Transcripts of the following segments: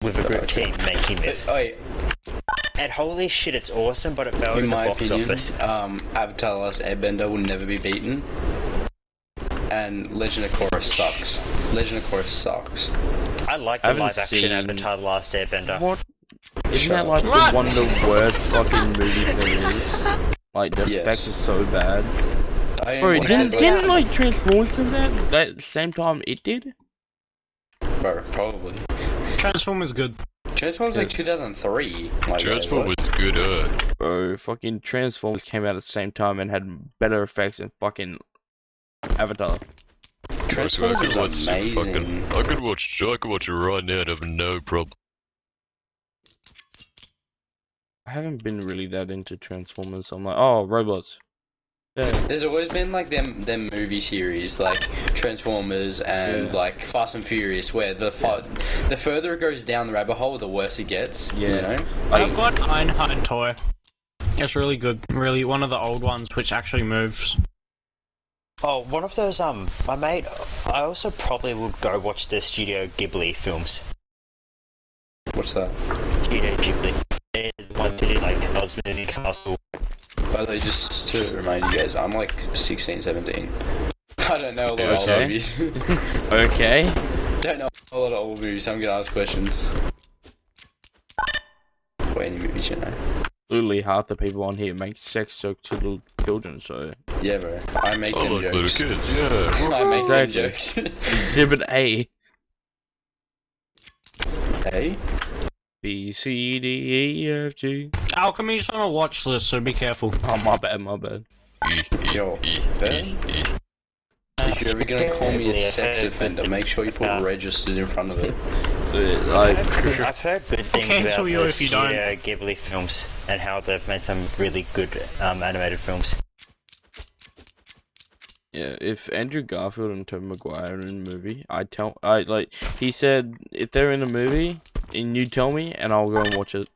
with a good team making this. And holy shit, it's awesome, but it failed in the box office. Avatar: Last Airbender will never be beaten. And Legend of Korra sucks. Legend of Korra sucks. I like the live-action Avatar: The Last Airbender. What? Isn't that like one of the worst fucking movies there is? Like, the effects are so bad. Bro, didn't like Transformers come out at the same time it did? Bro, probably. Transformers good. Transformers like 2003. Like, Transformers was good. Bro, fucking Transformers came out at the same time and had better effects than fucking Avatar. Transformers was amazing. I could watch it right now and have no problem. I haven't been really that into Transformers, so I'm like, oh, robots. Yeah. There's always been like them movie series like Transformers and like Fast and Furious where the further it goes down the rabbit hole, the worse it gets. Yeah. You know? I've got Ironhide toy. It's really good. Really, one of the old ones which actually moves. Oh, one of those, I also probably would go watch the Studio Ghibli films. What's that? Studio Ghibli. They're the ones that did, like, Howl's Moving Castle. By the way, just to remind you guys, I'm like 16, 17. I don't know a lot of old movies. Okay. Don't know a lot of old movies, so I'm gonna ask questions. What any movies you know? Literally half the people on here make sex jokes to little children, so... Yeah, bro. I make them like jokes. little kids, yeah. I make them Exactly. jokes. Exhibit A. A? B, C, D, E, F, G. Alchemy's on a watch list, so be careful. Oh, my bad, my bad. Yo, Ben? If you're ever gonna call me a sex offender, make sure you put registered in front of it. So, like... I've heard good things cancel about you the if you don't. Studio Ghibli films and how they've made some really good animated films. Yeah, if Andrew Garfield and Tobey Maguire are in a movie, he said, if they're in a movie, and you tell me, and I'll go and watch it.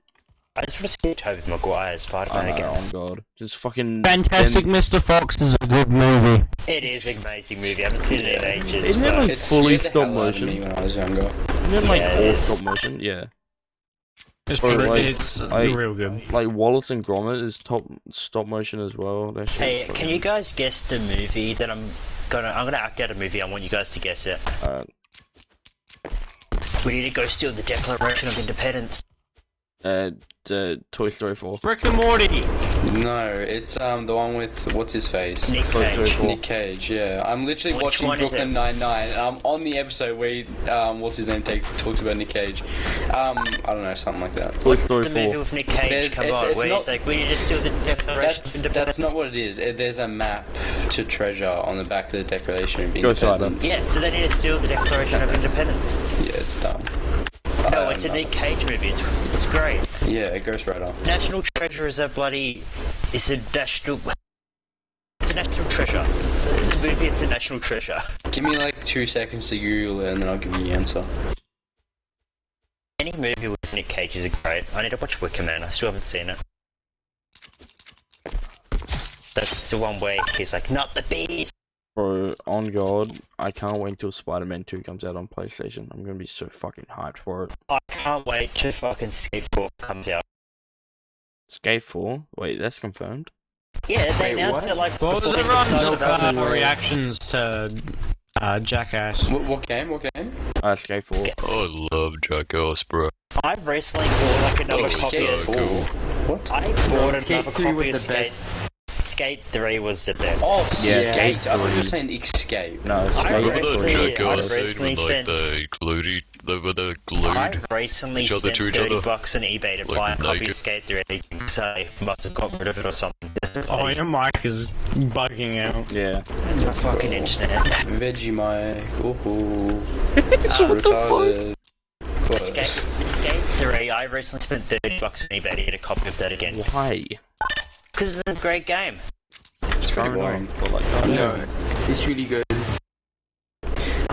I just want to see Tobey Maguire as Spider-Man again. Oh god. Just fucking... Fantastic Mr. Fox is a good movie. It is an amazing movie, I haven't seen it in ages. Isn't it like It fully scared the stop hell out of me motion? when I was younger. Isn't it like Yeah, it all is. stop motion? Yeah. It's, Or pretty, like- it's like- real good. Like Wallace and Gromit is stop motion as well. That shit's Hey, fucking- can you guys guess the movie that I'm gonna act out a movie, I want you guys to guess it. We need to go steal the Declaration of Independence. Toy Story 4. Rick and Morty. No, it's the one with what's his face? Nick Toy Story Cage. 4. Nick Cage. Yeah, I'm literally Which watching one is Brooklyn it? Nine-Nine, and I'm on the episode where what's his name talks about Nick Cage. I don't know, something like that. Toy Story The movie 4. with Nick Cage, come on, where he's like, we need to steal the Declaration of Independence. That's not what it is. There's a map to treasure on the back of the Declaration of Ghost Rider. Independence. Yeah, so they need to steal the Declaration of Independence. Yeah, it's dumb. No, it's a Nick Cage movie, it's great. Yeah, Ghost Rider. National Treasure is a national... It's a national treasure. The movie, it's a national treasure. Give me like 2 seconds to Google it, and then I'll give you the answer. Any movie with Nick Cage is great. I need to watch Wicker Man, I still haven't seen it. That's the one where he's like, not the bees! Bro, on God, I can't wait until Spider-Man 2 comes out on PlayStation. I'm gonna be so fucking hyped for it. I can't wait till fucking Skate 4 comes out. Skate 4? Wait, that's confirmed? Yeah, they Wait, announced what? it like What was before they even everyone's started development. reactions to Jackass? What game? What game? Skate 4. I love Jackass, bro. I've recently bought like another Oh, copy so of... cool. What? I bought Skate another 3 copy was of the Skate... best. Skate 3 was the best. Oh, Yeah, Skate. I thought you were 3. saying Escape. No, I Skate Remember recently- the 3. Jackass I scene when recently like they glued I recently each other spent to each 30 other. bucks on eBay to Like buy a copy naked. of Skate 3 because I must have got rid of it or something. Oh, your mic is bugging out. Yeah. Your fucking internet. Vegemite. Ooh. Retarded. What? Skate 3, I recently spent 30 bucks on eBay to get a copy of that again. Why? Because it's a great game. It's pretty boring. But like, No, it's really good.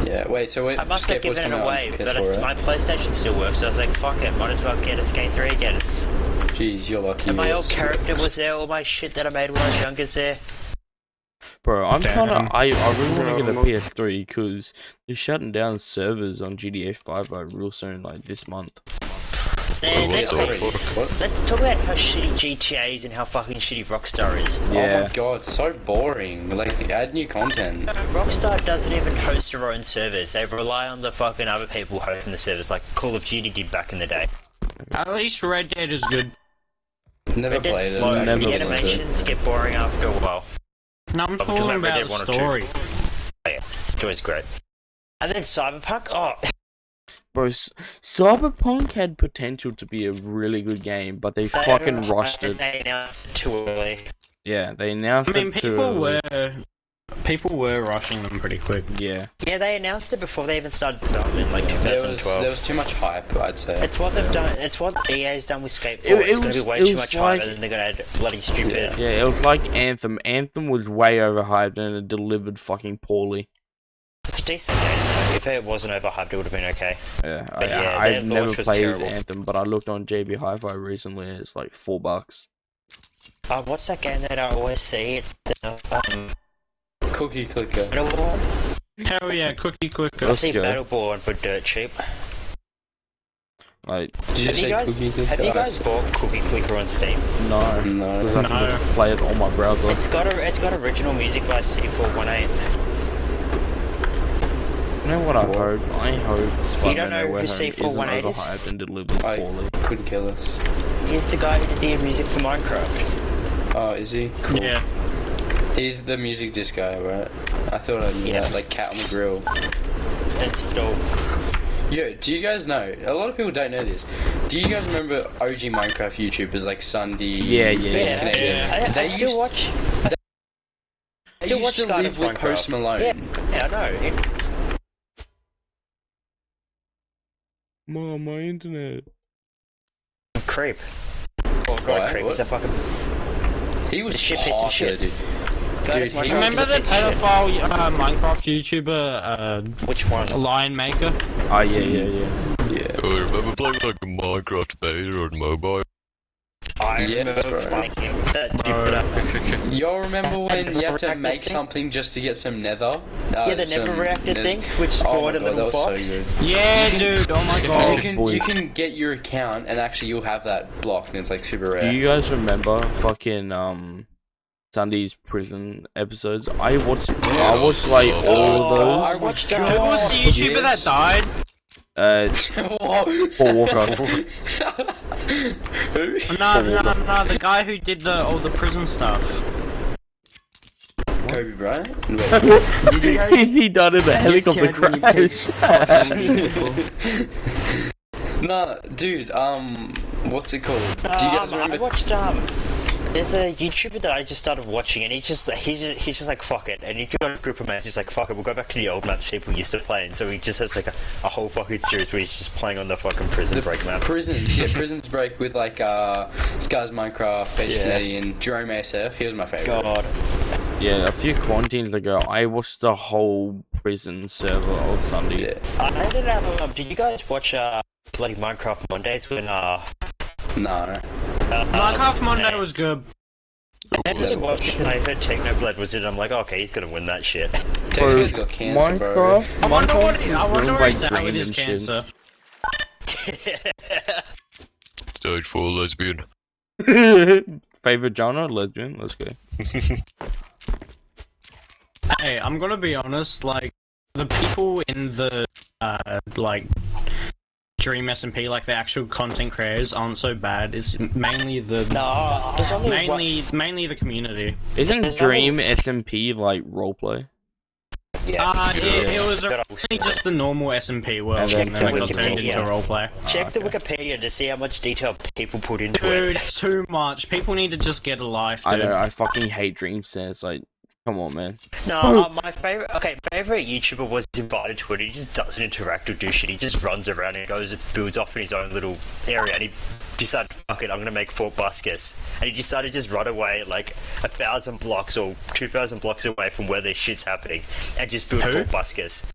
Yeah, wait, so wait, I must have Skate was given it coming out on away, but PS4, my right? PlayStation still works, so I was like, fuck it, might as well get a Skate 3 again. Jeez, you're lucky. And my old yes. character was there, all my shit that I made when I was younger is there. bro, I'm Damn. kinda... I really want to Bro, get a PS3 because they're shutting down servers on GTA 5 like real soon, like this month. Let's talk about how shitty GTA is and how fucking shitty Rockstar is. Oh my god, so boring. Like, add new content. Rockstar doesn't even host their own servers. They rely on the fucking other people hosting the servers, like Call of Duty did back in the day. At least Red Dead is good. Never Red Dead's played slow. it. The animations get boring after a while. No, I'm talking about the story. Oh, yeah, the story's great. And then Cyberpunk, Bro, Cyberpunk had potential to be a really good game, but they fucking rushed it. They announced it too early. Yeah, they announced it too early. People were rushing them pretty quick. Yeah. Yeah, they announced it before they even started development, like 2012. There was too much hype, I'd say. It's what they've done. It's what EA's done with Skateboard. It's gonna be way too much hype, and then they're gonna add bloody stupid. Yeah, it was like Anthem. Anthem was way overhyped and it delivered fucking poorly. It's a decent game though. If it wasn't overhyped, it would have been okay. Yeah, But yeah, I've their never launch was played terrible. Anthem, but I looked on JB Hi-Fi recently. It's like $4. What's that game that I always see? It's Cookie Clicker. Battleborn. Hell yeah, Cookie Clicker. I Let's see go. Battleborn for dirt cheap. Like, Did you say Cookie Clicker? Have you guys bought Cookie Clicker on Steam? no. No. Because I can No. just play it on my browser. It's got original music by C418. You know what I hope? I hope Spider-Man don't know No Way who Home isn't C418 is? overhyped and delivers I poorly. couldn't kill us. He's the guy who did the music for Minecraft. Oh, is he? Cool. Yeah. He's the music disc guy, right? I thought I knew Yes. that, like Cat on the Grill. And still, Yo, do you guys know? A lot of people don't know this. Do you guys remember OG Minecraft YouTubers like Sunday? Yeah. Bacon Canadian? I They still used- watch. They still used watch to Skyrim's live with Post Minecraft. Malone. Yeah, I know. Mom, my internet. Creep. Oh What? god, Creep What? is a fucking. He was It's a shit piece of hot, shit. dude. Guys, he Minecraft Remember is a the piece of shit. pedophile Minecraft YouTuber, Which one? Lion Maker? Oh, yeah. Yeah. I remember playing like a Minecraft beta on mobile. I Yeah, that's remember right. playing that. Y'all remember when you have to Reactor make thing? something just to get some nether? Yeah, the some never reacted neth- thing, which Oh my spawned a god, little that box. was so good. Yeah, dude. Oh my You god. can boys. you can get your account and actually you'll have that block and it's like super Do rare. you guys remember fucking Sunday's prison episodes? I watched like all of I those. watched Who was the YouTuber that died? Paul Walker. Who? No, the guy who did all the prison stuff. Kobe Bryant? Wait. He died in a helicopter crash. Nah, dude, what's it called? Do you guys I remember? watched there's a YouTuber that I just started watching, and he's just like fuck it, and he got a group of mates. He's like fuck it, we'll go back to the old maps people used to play, and so he just has like a whole fucking series where he's just playing on the fucking prison break map. Prisons Break with like Scars Minecraft, Edge Canadian, Jerome ASF. He was my favorite. God, Yeah, a few quarantines ago, I watched the whole prison server on Sunday. Yeah. I ended up. Did you guys watch bloody Minecraft Mondays when No. Minecraft Monday was good. I ended up watching and I heard Technoblade was in. I'm like, okay, he's gonna win that shit. Texas got cancer, bro. Minecraft. I wonder Minecraft where is he's at ruined with by his dream and shit. cancer. Stage 4 lesbian. Favorite genre? Lesbian. Let's go. Hey, I'm gonna be honest. Like the people in the like Dream SMP, like the actual content creators, aren't so bad. It's mainly the No, there's only mainly the community. Isn't There's Dream SMP like roleplay? yeah. It was originally just the normal SMP world, And then and then it got turned Wikipedia. into roleplay. Check the Wikipedia to see how much detail people put into it. Dude, it's too much. People need to just get a life, I dude. know. I fucking hate Dream Sense. Like, come on, man. No, my favorite YouTuber was invited to it. He just doesn't interact or do shit. He just runs around and goes and builds off in his own little area. And he decided, fuck it, I'm gonna make Fort Buskus. And he decided to just run away like 1,000 blocks or 2,000 blocks away from where this shit's happening and just build Fort Buskus.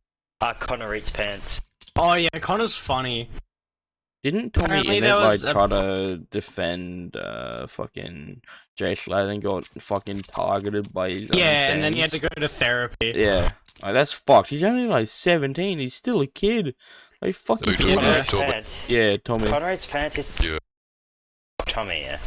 Connor Eats Pants. Oh yeah, Connor's funny. Didn't Tommy Apparently Emmett there like was a- try to defend fucking Jay Slater and got fucking targeted by his own Yeah, and then he had fans? to go to therapy. Yeah, like that's fucked. He's only like 17. He's still a kid. They fucking Tommy. Conrad's pants. Yeah, Tommy. Conrad's pants is Tommy, yeah.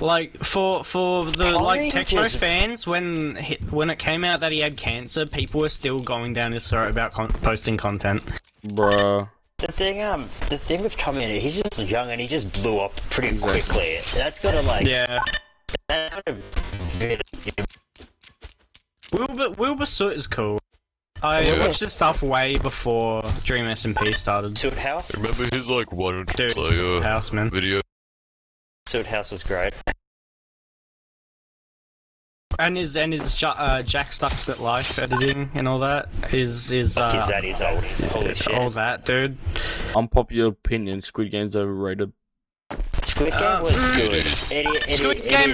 Like for the Tommy Techno just- fans, when it came out that he had cancer, people were still going down his throat about posting content. Bruh. The thing with Tommy, he's just young and he just blew up pretty quickly. That's gotta like. Yeah. That gotta Wilbur Soot is cool. I watched his stuff way before Dream SMP started. Suit House. Remember his like 100 Dude, player Houseman. video? Suit House was great. And his Jack Stuxpit Life editing and all that is Is that his old? Holy shit. all that, dude. Unpopular opinion, Squid Game's overrated. Squid Game was good.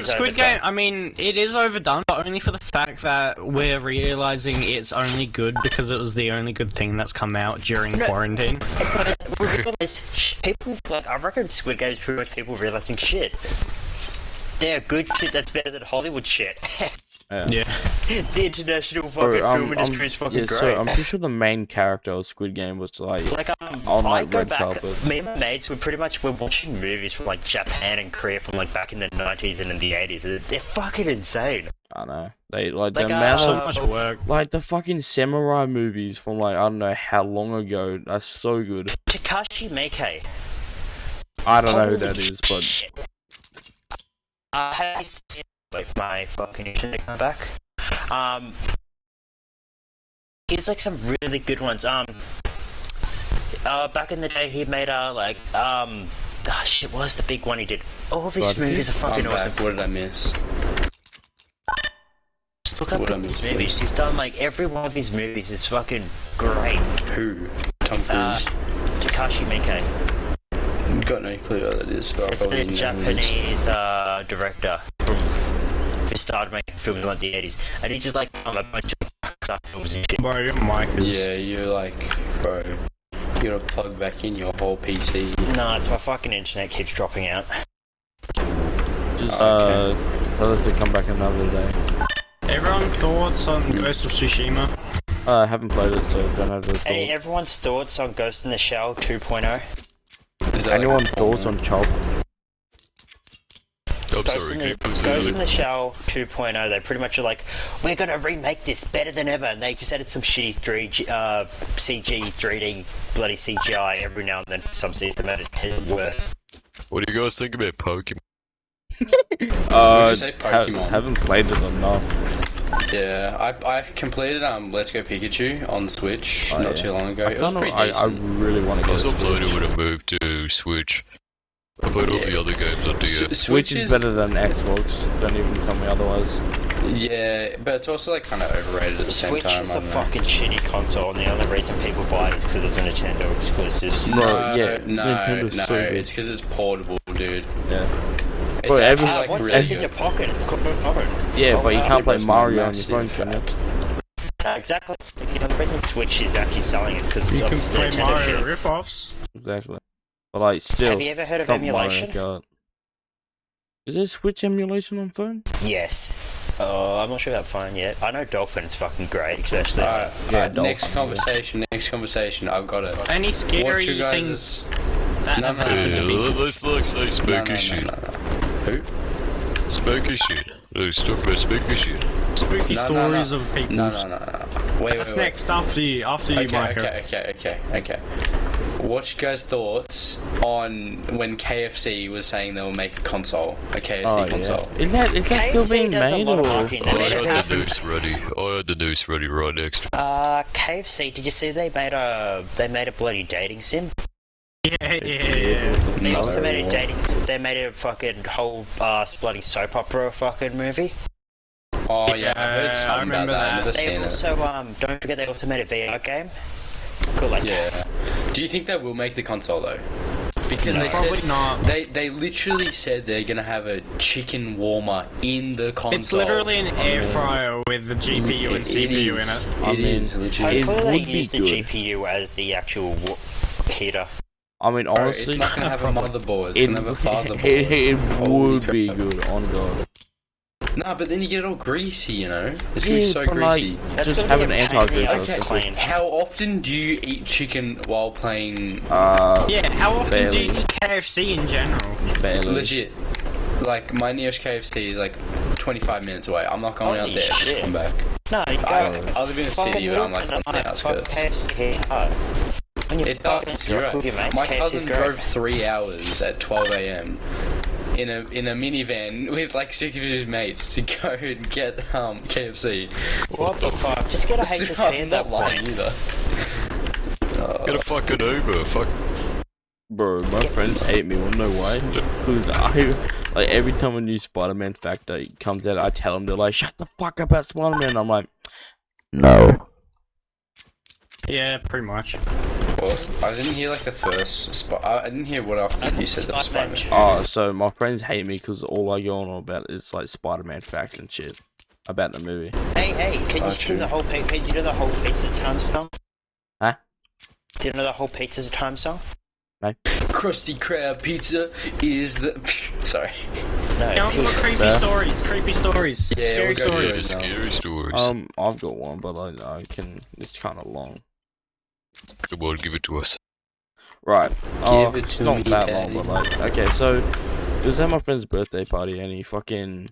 Squid Game. I mean, it is overdone, but only for the fact that we're realizing it's only good because it was the only good thing that's come out during quarantine. People like I reckon Squid Game is pretty much people realizing shit. They're good shit that's better than Hollywood shit. Yeah. The international fucking film industry is fucking great. So I'm pretty sure the main character of Squid Game was on I like go red back. carpet. Me and my mates we're watching movies from like Japan and Korea from like back in the 90s and in the 80s. They're fucking insane. I know. They like the Like, amount So of much work. like the fucking samurai movies from like I don't know how long ago are so good. Takashi Miike. I don't know who Holy that is, but shit. Have you seen like my fucking internet come back? He's like some really good ones. Back in the day he made shit, what was the big one he did? All of his Blood movies are fucking I'm awesome. back. What did I miss? Just look up What I his missed, movies. please. He's done like every one of his movies is fucking great. Who? Tom Cruise? Takashi Miike. Got no clue what that is. But It's I'll the probably know who it is. Japanese director who started making films in like the 80s, and he just like a bunch of films and shit. Bro, your mic is... Yeah, you're like, bro. You gotta plug back in your whole PC. No, it's my fucking internet keeps dropping out. just Okay. tell us to come back another day. Everyone thoughts on Ghost of Tsushima? I haven't played it, so don't have the Hey, thoughts. everyone's thoughts on Ghost in the Shell 2.0? Is that Anyone like a thoughts porno? on Chop? I'm Ghost sorry, in keep the proceeding. Shell 2.0, they pretty much are like, we're gonna remake this better than ever, and they just added some shitty CG, 3D, bloody CGI every now and then for some season that it worse. What do you guys think about Pokemon? Would you say Pokemon? Haven't played it enough. Yeah, I completed Let's Go Pikachu on the Switch Oh, not yeah. too long ago. I, It was kinda, pretty I decent. really want to I get was it. uploaded when I moved to Switch. I played all Yeah. the other games on DS. Switch is better than Xbox. Don't even tell me otherwise. Yeah, but it's also like kind of overrated at the same Switch time. is I a don't know. fucking shitty console, and the only reason people buy it is because it's a Nintendo exclusive. No, yeah, no, Nintendo's no. so good. It's because it's portable, dude. Yeah. It's Bro, actually, every- like Once really it's in your good. pocket, it's called a phone. Yeah, Oh, but you wow. can't play That's Mario on your phone, massive can you? fact. Exactly. You know, the reason Switch is actually selling is because You of can the play Nintendo Mario shit. rip-offs. Exactly. But like, still. Have you ever heard of it's not Mario emulation? Kart. Is there Switch emulation on phone? Yes. I'm not sure about phone yet. I know Dolphin's fucking great, especially. Alright, Yeah, next Dolphin, conversation. I've got it. Any scary you guys- things that No, have no, happened Yeah, to me? let's like say spooky shit. No. Who? Spooky shit. Let's talk about spooky shit. Spooky No, stories no. of people. No. Wait, That's wait. next after you, Michael. Okay. What's your guys' thoughts on when KFC was saying they'll make a console, a KFC Oh console? yeah. Is that still KFC being does a made lot of or? marketing. I Did you had see- the noose ready. I had the noose ready right next to KFC. Did you see they made a bloody dating sim? Yeah. They No. also made a dating. They made a fucking whole bloody soap opera fucking movie. Oh yeah, I heard Yeah, I something about remember that. I've that. never They seen it. also don't forget they also made a VR game. Cool, like Yeah. Do you think they will make the console though? Because they Probably said not. they literally said they're gonna have a chicken warmer in the console. It's literally an air fryer with the GPU and CPU in it. I It mean, is literally. it hopefully would they be use the good. GPU as the actual heater. I mean, Bro, honestly, it's not gonna have a motherboard. It's it, gonna have a fatherboard. it Holy would be crap. good. On God. Nah, but then you get all greasy, you know? It's gonna be so greasy. Just have an anti-grease. Okay, how often do you eat chicken while playing? Yeah, how often do you eat KFC in general? Barely. Legit. Like, my nearest KFC is like 25 minutes away. I'm not going out there just to come back. No, you go. I live in a city, but I'm like on the outskirts. It does, you're right. My cousin drove 3 hours at 12 AM in a minivan with like 6 of his mates to go and get KFC. What the fuck? Just get a HSP at that point. Either. Get a fucking Uber, fuck. Bro, my friends hate me, wanna know why? Because like, every time a new Spider-Man factor comes out, I tell them, they're like, shut the fuck up about Spider-Man, I'm like, no. Yeah, pretty much. What? I didn't hear like the first I didn't hear what after you said that Spider-Man. Oh, so my friends hate me because all I go on about is like Spider-Man facts and shit about the movie. Hey, can you do the whole pizza time song? Huh? Do you know the whole pizza time song? No. Krusty Krab pizza is the... Sorry. No. Tell me creepy stories. Yeah, Scary stories. Yeah, scary stories. I've got one, but I can, it's kind of long. Come on, give it to us. Right. Give it to not me, that Daddy. long, but like, okay, so it was at my friend's birthday party, and he fucking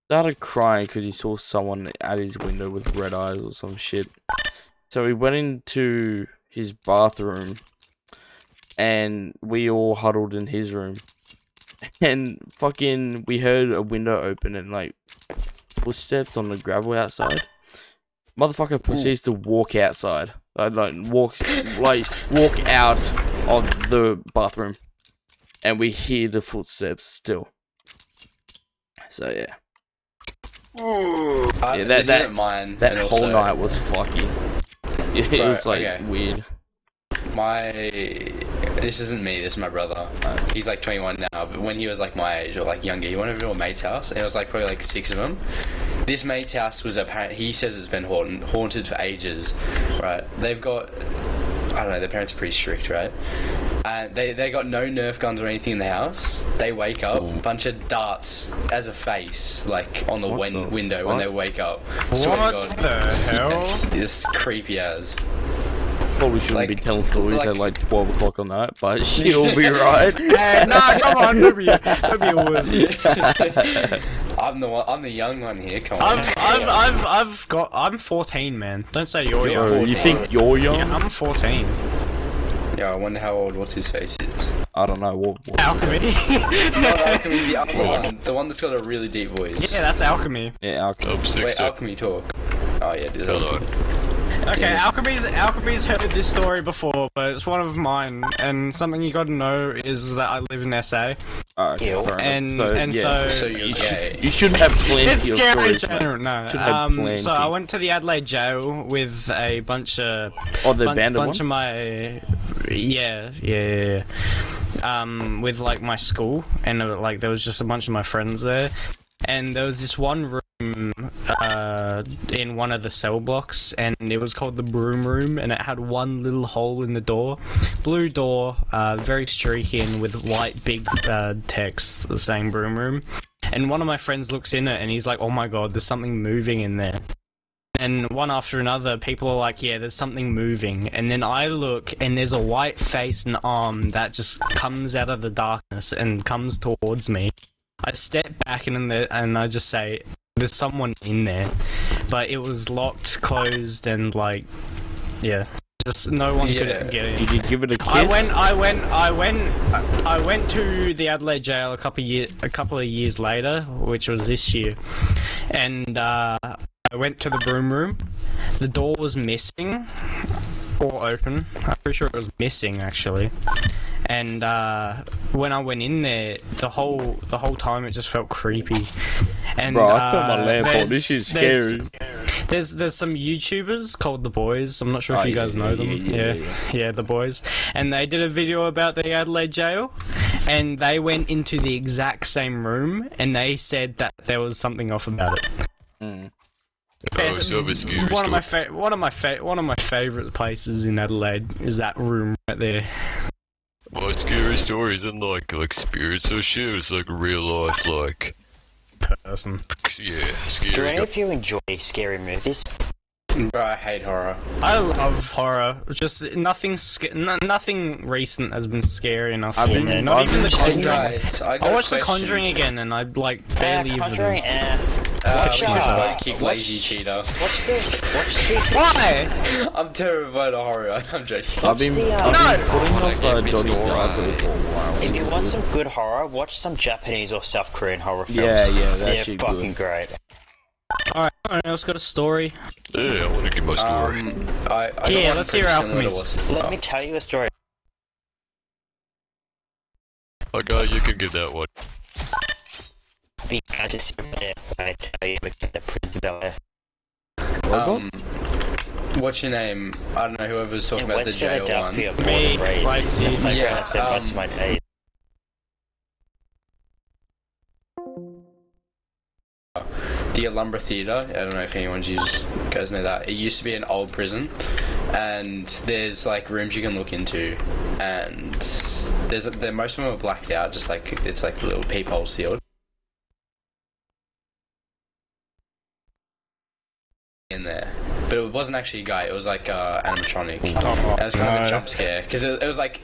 started crying because he saw someone at his window with red eyes or some shit. So he went into his bathroom, and we all huddled in his room, and fucking we heard a window open and like footsteps on the gravel outside. Motherfucker proceeds to walk outside. Walk out of the bathroom, and we hear the footsteps still. So yeah, that whole night was fucking. It was like weird. This isn't me, this is my brother. He's like 21 now, but when he was like my age or like younger, he went over to a mate's house, and it was like probably like 6 of them. This mate's house was apparent. He says it's been haunted for ages, right? They've got, I don't know, their parents are pretty strict, right? And they got no Nerf guns or anything in the house. They wake up, a bunch of darts as a face, like on the window when they wake up. What the hell? It's creepy as. Probably shouldn't be telling stories at like 12 o'clock on night, but she'll be right. Hey, nah, come on, don't be a wuss. I'm the young one here. Come on. I'm 14, man. Don't say you're young. Bro, you think you're young? Yeah, I'm 14. Yeah, I wonder how old what's his face is. I don't know. What? Alchemy. Not Alchemy, the other one. The one that's got a really deep voice. Yeah, that's Alchemy. Yeah, Alchemy. Wait, Alchemy talk. Oh yeah, dude. Hello. Okay, Alchemy's heard this story before, but it's one of mine. And something you gotta know is that I live in SA. Okay, So you should have plenty it's of scary stories. general, no. So I went to the Adelaide jail with a bunch of of my with like my school, and like there was just a bunch of my friends there, and there was this one room in one of the cell blocks, and it was called the broom room, and it had one little hole in the door, blue door, very streaky, and with white big text saying broom room. And one of my friends looks in it and he's like, oh my god, there's something moving in there. And one after another, people are like, yeah, there's something moving. And then I look, and there's a white face and arm that just comes out of the darkness and comes towards me. I step back and I just say, there's someone in there. But it was locked, closed, and like, yeah. Just no one could get in. Did you give it a kiss? I went to the Adelaide jail a couple of years later, which was this year, and I went to the broom room. The door was missing or open. I'm pretty sure it was missing actually. And when I went in there, the whole time it just felt creepy. And bro, I put my lamp on. This is scary. There's some YouTubers called The Boys. I'm not sure if you guys know them. Yeah, The Boys. And they did a video about the Adelaide jail, and they went into the exact same room, and they said that there was something off about it. Oh, so it's scary one of my favorite places in Adelaide is that room right there. Well, scary stories and like spirits or shit. It's like real life, like person. Yeah, Do scary. any of you enjoy scary movies? Bro, I hate horror. I love horror. Just nothing recent has been scary enough for been- me. Not I've even The been- Conjuring. Guys, I got I a watched The question. Conjuring again, and I like barely even. Conjuring, We just both kick lazy cheater. Watch the Why? I'm terrified of horror. I'm joking. I've been the, putting off Donnie Darko for a while. if you want some good horror, watch some Japanese or South Korean horror films. Yeah, that's They're actually fucking good. great. Alright, anyone else got a story? Yeah, I want to give my story. I got Yeah, one let's pretty hear similar to Alchemy's. what's- Let me tell you a story. Okay, you can give that one. Be kind to see when I tell you about the prison ballet. What's your name? I don't know, whoever's talking In about the West jail one. Philadelphia, born Me, and raised. Leipzig. Like, Yeah, I spent most of my days. The Alumbra Theatre, I don't know if anyone guys know that. It used to be an old prison, and there's like rooms you can look into, and most of them are blacked out, just like it's like little peephole sealed. In there, but it wasn't actually a guy. It was like animatronic. And it was kind of a jump scare because it was like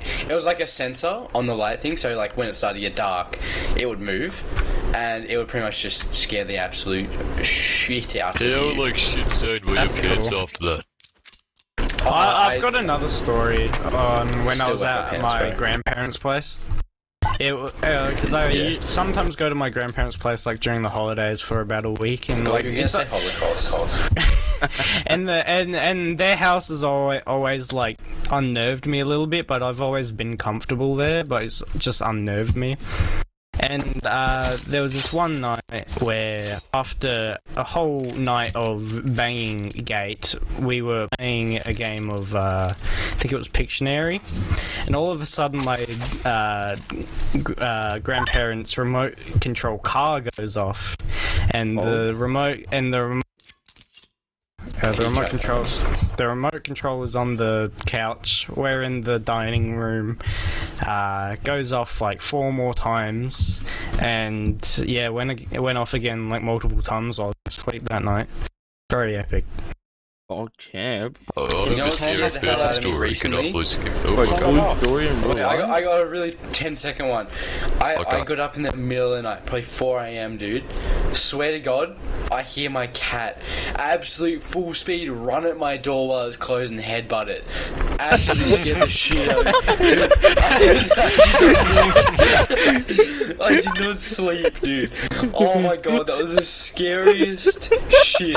a sensor on the light thing. So like when it started to get dark, it would move, and it would pretty much just scare the absolute shit out of Yeah, you. like shit stayed with your That's pants cool. after that. I've got another story on when I Still was got my at pants, my bro. grandparents' place. Because I sometimes go to my grandparents' place like during the holidays for about a week, and Like like you're gonna it's say Holocaust. and their house has always like unnerved me a little bit, but I've always been comfortable there, but it's just unnerved me. And there was this one night where, after a whole night of banging gate, we were playing a game of, I think it was Pictionary, and all of a sudden my grandparents' remote control car goes off, and the remote control is on the couch. We're in the dining room. Goes off like 4 more times, and yeah, it went off again like multiple times while I was asleep that night. Very epic. Oh, champ. I You have know a what's scary happened to hell person out of me story. Can I recently? please give Wait, it? cool story in real Okay, I life? got a really 10-second one. I Okay. got up in the middle of the night, probably 4 a.m, dude. Swear to God, I hear my cat absolute full speed run at my door while it's closed and headbutt it. Absolutely scared the shit out of me. Dude, I did not sleep, dude. Oh my God, that was the scariest shit.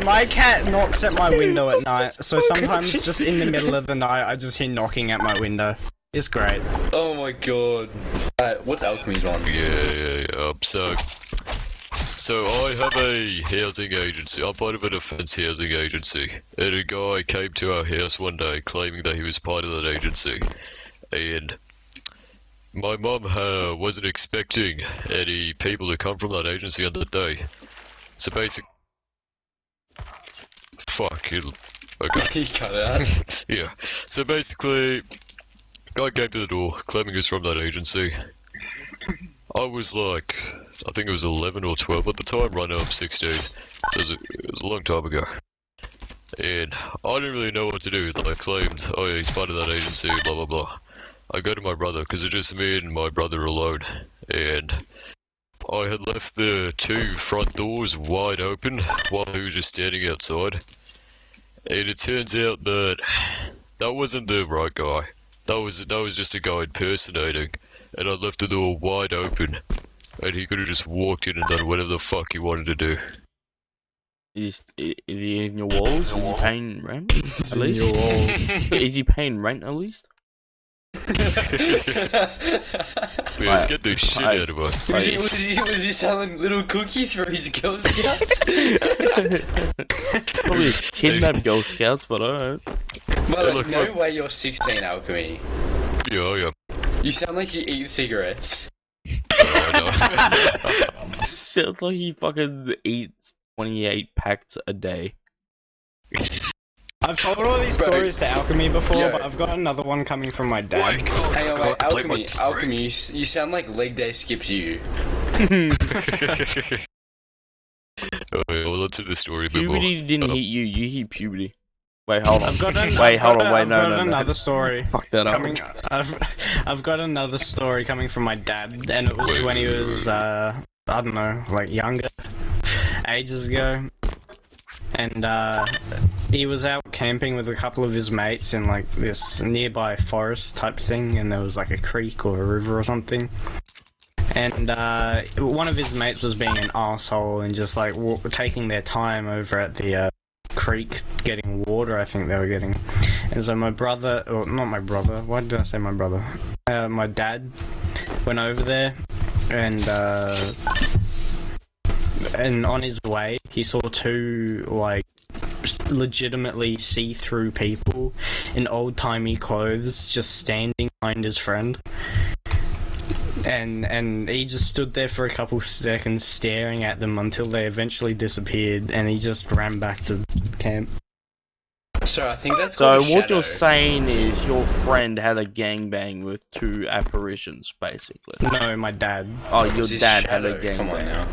My cat knocks at my window at night, so sometimes just in the middle of the night I just hear knocking at my window. It's great. Oh my God. What's Alchemy's one? Yeah. So I have a housing agency. I'm part of a defense housing agency, and a guy came to our house one day claiming that he was part of that agency, and my mum wasn't expecting any people to come from that agency on that day. So basically, fuck it. Okay. He cut out. Yeah. So basically, guy came to the door claiming he was from that agency. I was like, I think it was 11 or 12 at the time. Right now I'm 16. So it was a long time ago. And I didn't really know what to do. Like, I claimed, oh yeah, he's part of that agency, blah blah blah. I go to my brother, because it's just me and my brother alone. And I had left the 2 front doors wide open while he was just standing outside. And it turns out that that wasn't the right guy. That was just a guy impersonating. And I left the door wide open. And he could have just walked in and done whatever the fuck he wanted to do. Is he in your walls? Is he paying rent? At least? your walls. Is he paying rent at least? Let's get the shit out of us. Was he selling little cookies for his Girl Scouts? Probably kidnapped Girl Scouts, but alright. Well, look, no look. way you're 16, Alchemy. Yeah. You sound like you eat cigarettes. I know. Sounds like he fucking eats 28 packs a day. I've told all these Bro. stories to Alchemy before, Yeah. but I've got another one coming from my dad. Hang on, wait, Play my Alchemy, you sound like Leg Day skips you. Okay, well, let's do the story a bit more. Puberty didn't hit you. You hit puberty. Wait, hold on. I've got an, Wait, I've hold got on. a- Wait, I've no, got no, no. another story. Fuck that up. I've got another story coming from my dad, and it was when he was I don't know, like younger, ages ago, and he was out camping with a couple of his mates in like this nearby forest type thing, and there was like a creek or a river or something. And one of his mates was being an asshole and just like taking their time over at the creek getting water. I think they were getting. And so my brother, or not my brother, why did I say my brother? My dad went over there, and on his way he saw two like legitimately see-through people in old-timey clothes just standing behind his friend. And he just stood there for a couple seconds staring at them until they eventually disappeared, and he just ran back to camp. So I think that's So called what you're shadow. saying is your friend had a gangbang with two apparitions, basically. No, my dad. Oh, your It's his dad had a shadow. Come on gangbang. now.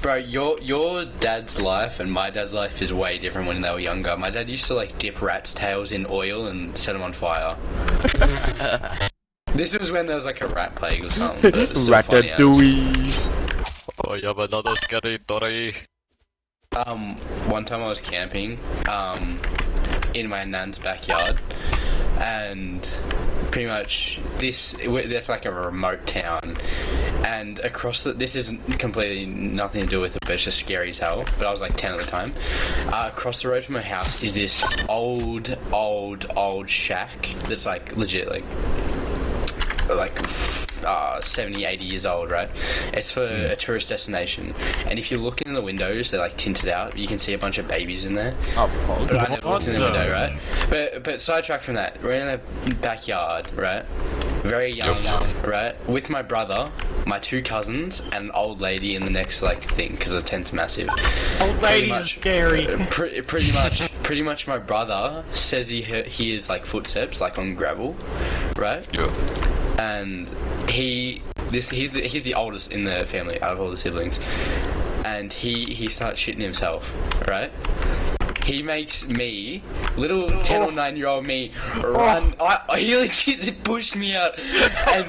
Bro, your dad's life and my dad's life is way different when they were younger. My dad used to like dip rats' tails in oil and set them on fire. This was when there was like a rat plague or something. But it's still funny as. Ratatouille. I have another scary story. One time I was camping, in my nan's backyard, and pretty much that's like a remote town, and across this is completely nothing to do with it, but it's just scary as hell. But I was like 10 at the time. Across the road from my house is this old shack that's like legit like 70, 80 years old, right? It's for a tourist destination, and if you look in the windows, they're like tinted out. You can see a bunch of babies in there. Oh, But I never looked in the window, right? But sidetrack from that, we're in a backyard, right? Very young, right? With my brother, my two cousins, and an old lady in the next like thing because the tent's massive. Old lady's much. scary. Pretty much, my brother says he hears like footsteps like on gravel, right? Yeah. And he's the oldest in the family out of all the siblings, and he starts shitting himself, right? He makes me, little 10 or 9 year old me, run. He legit pushed me out and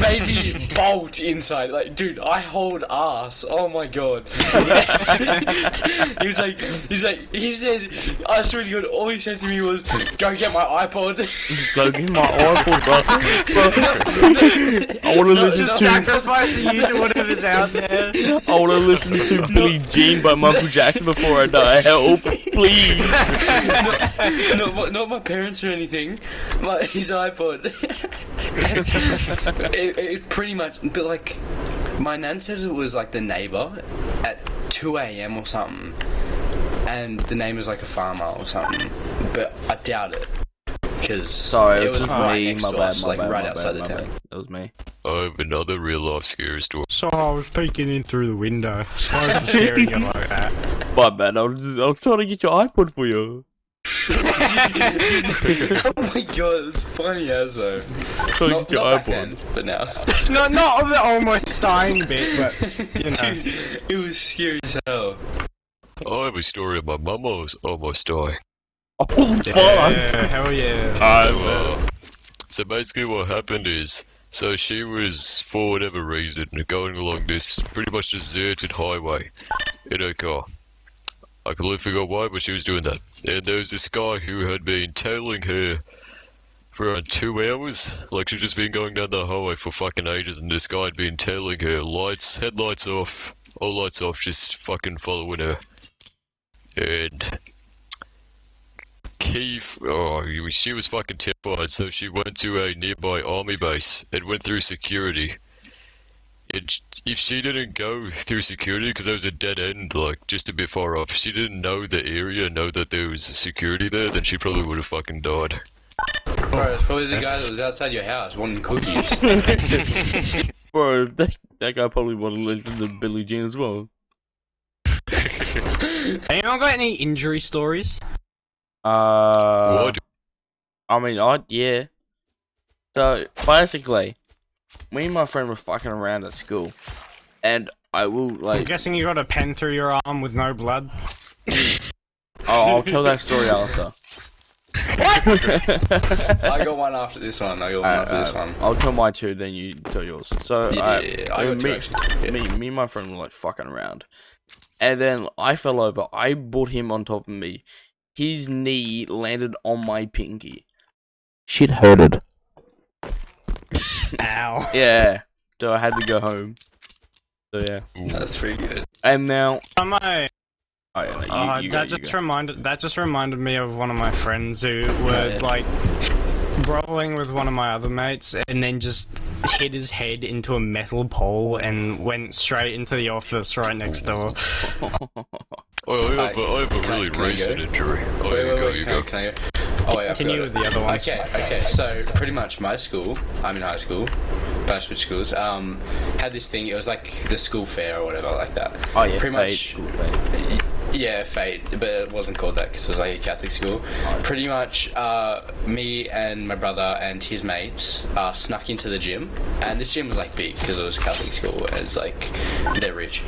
made me bolt inside. Like, dude, I hold ass. Oh my god. He said, I swear to god, all he said to me was, go get my iPod. Go get my iPod, bro. I wanna listen to Sacrificing you to whatever's out there. I wanna listen to Billie Jean by Michael Jackson before I die. Help, please. Not my parents or anything. Like his iPod. it pretty much, but like, my nan said it was like the neighbor at 2 a.m. or something, and the name was like a farmer or something. But I doubt it, because Sorry, it was just right me. next My to bad, us, my like bad, right my outside bad, the my town. bad. That was me. I have another real life scary story. So I was peeking in through the window. Sorry for scaring you like that. My bad. I was trying to get your iPod for you. Oh my god, it's funny as though. Trying to Not get your back iPod. then, but now. Not the almost dying bit, but you know. Dude, it was scary as hell. I have a story of my mum almost dying. Oh, fuck. Yeah, hell yeah. So basically what happened is, so she was, for whatever reason, going along this pretty much deserted highway in her car. I completely forgot why, but she was doing that. And there was this guy who had been tailing her for around 2 hours. Like, she'd just been going down the highway for fucking ages, and this guy had been tailing her, headlights off, all lights off, just fucking following her. And she was fucking terrified, so she went to a nearby army base and went through security. And if she didn't go through security, because there was a dead end, like, just a bit far up, if she didn't know the area, know that there was security there, then she probably would have fucking died. Bro, it's probably the guy that was outside your house wanting cookies. Bro, that guy probably wanted to listen to Billie Jean as well. Anyone got any injury stories? Why do I mean, yeah. So basically, me and my friend were fucking around at school, and I will I'm like. guessing you got a pen through your arm with no blood. I'll tell that story after. I got one after this one. I'll tell my two, then you tell yours. So Yeah, I got two me, actually. me and my friend were like fucking around, and then I fell over. I brought him on top of me. His knee landed on my pinky. Shit hurted. Ow. Yeah, so I had to go home. So yeah, That's pretty good. and now. Am I? Oh, yeah, no, you that go, just reminded me of one of my friends who were like brawling with one of my other mates, and then just hit his head into a metal pole and went straight into the office right next door. I have a really recent injury. Oh, you go. Can I go? Oh, wait, Continue with the other ones. Okay, so pretty much my school, I'm in high school, but I switched schools, had this thing, it was like the school fair or whatever like that. Oh yeah, pretty fate. much. Yeah, Fate, but it wasn't called that because it was like a Catholic school. Pretty much, me and my brother and his mates snuck into the gym, and this gym was like big because it was a Catholic school, and it's like they're rich.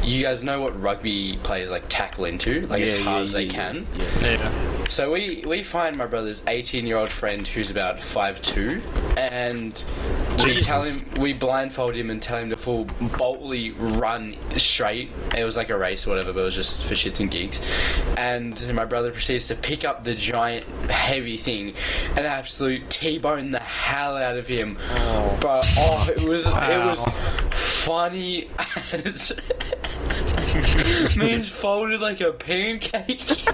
You guys know what rugby players like tackle into, like as hard as they can. Yeah. So we find my brother's 18-year-old friend who's about 5'2", and we blindfold him and tell him to full boldly run straight. It was like a race or whatever, but it was just for shits and gigs. And my brother proceeds to pick up the giant heavy thing and absolute T-bone the hell out of him. But it was funny as man's folded like a pancake.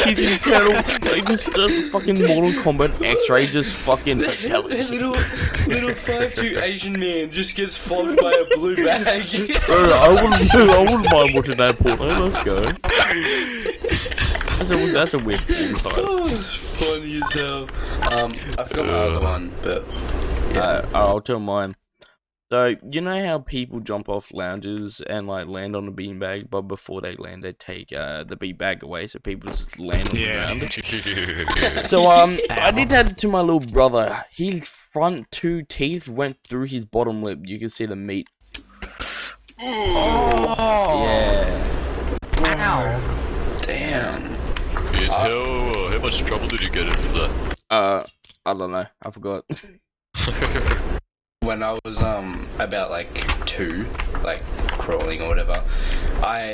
He's incredible. Like this fucking Mortal Kombat X-ray just fucking fatality. little 5'2" Asian man just gets flogged by a blue bag. Bro, I wouldn't mind watching that porno. Let's go. That's a weird insight. Oh, it's funny as hell. I forgot my other one, but yeah. I'll tell mine. So, you know how people jump off lounges and like land on a beanbag, but before they land, they take the beanbag away, so people just land on the ground. So, I did that to my little brother. His front two teeth went through his bottom lip. You can see the meat. Oh. Yeah. Ow. Damn. Yes, how much trouble did you get in for that? I don't know. I forgot. When I was about like 2, like crawling or whatever,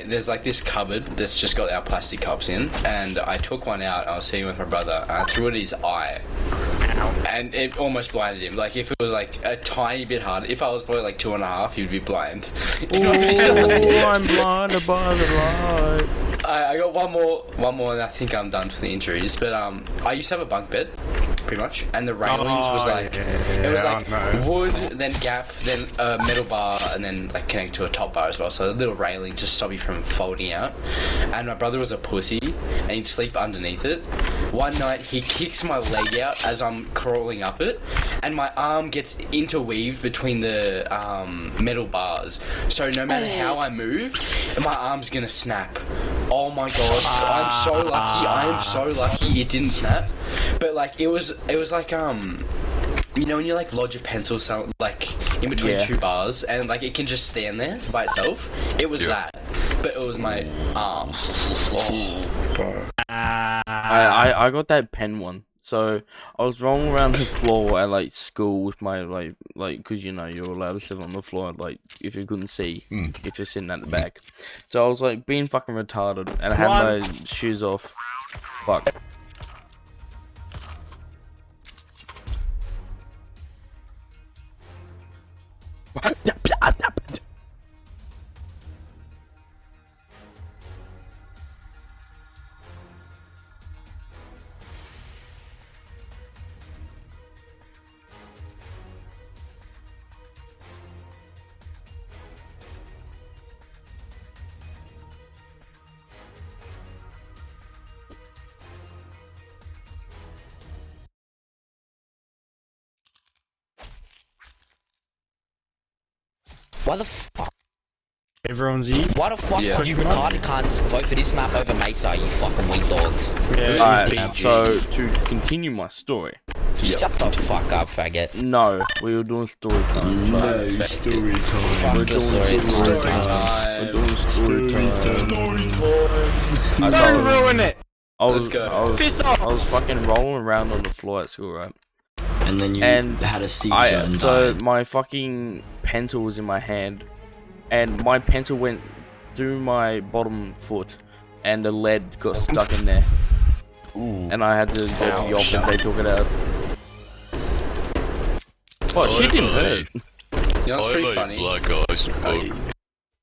there's like this cupboard that's just got our plastic cups in, and I took one out. I was sitting with my brother, and I threw it at his eye, and it almost blinded him. Like if it was like a tiny bit harder, if I was probably like 2.5, he'd be blind. I'm blinded by the light. I got one more, and I think I'm done for the injuries. But I used to have a bunk bed, pretty much, and the railings was like it was like wood, then gap, then a metal bar, and then like connect to a top bar as well. So a little railing to stop you from folding out. And my brother was a pussy, and he'd sleep underneath it. One night he kicks my leg out as I'm crawling up it, and my arm gets interweaved between the metal bars. So no matter how I move, my arm's gonna snap. Oh my god, I'm so lucky. I am so lucky it didn't snap. But like it was like you know when you like lodge a pencil like in between two bars and like it can just stand there by itself? It was that. But it was my arm. I got that pen one. So I was rolling around the floor at like school with my like because you know you're allowed to sit on the floor like if you couldn't see if you're sitting at the back. So I was like being fucking retarded and I had my shoes off. Fuck. Why the fuck? everyone's ear. Why the fuck would you retarded cunts vote for this map over Mesa, you fucking weak dogs? Alright, so to continue my story. Shut the fuck up, faggot. No, we were doing story time. No, story time. Fuck the story time. We're doing story time. Don't ruin it! Let's go. Piss off! I was fucking rolling around on the floor at school, right? And then you had a seizure and so died. my fucking pencil was in my hand, and my pencil went through my bottom foot, and the lead got stuck in there. Ooh. And I had to go to the office, and they took it out. Oh, she didn't hurt. You know, it's pretty funny. Black eye story.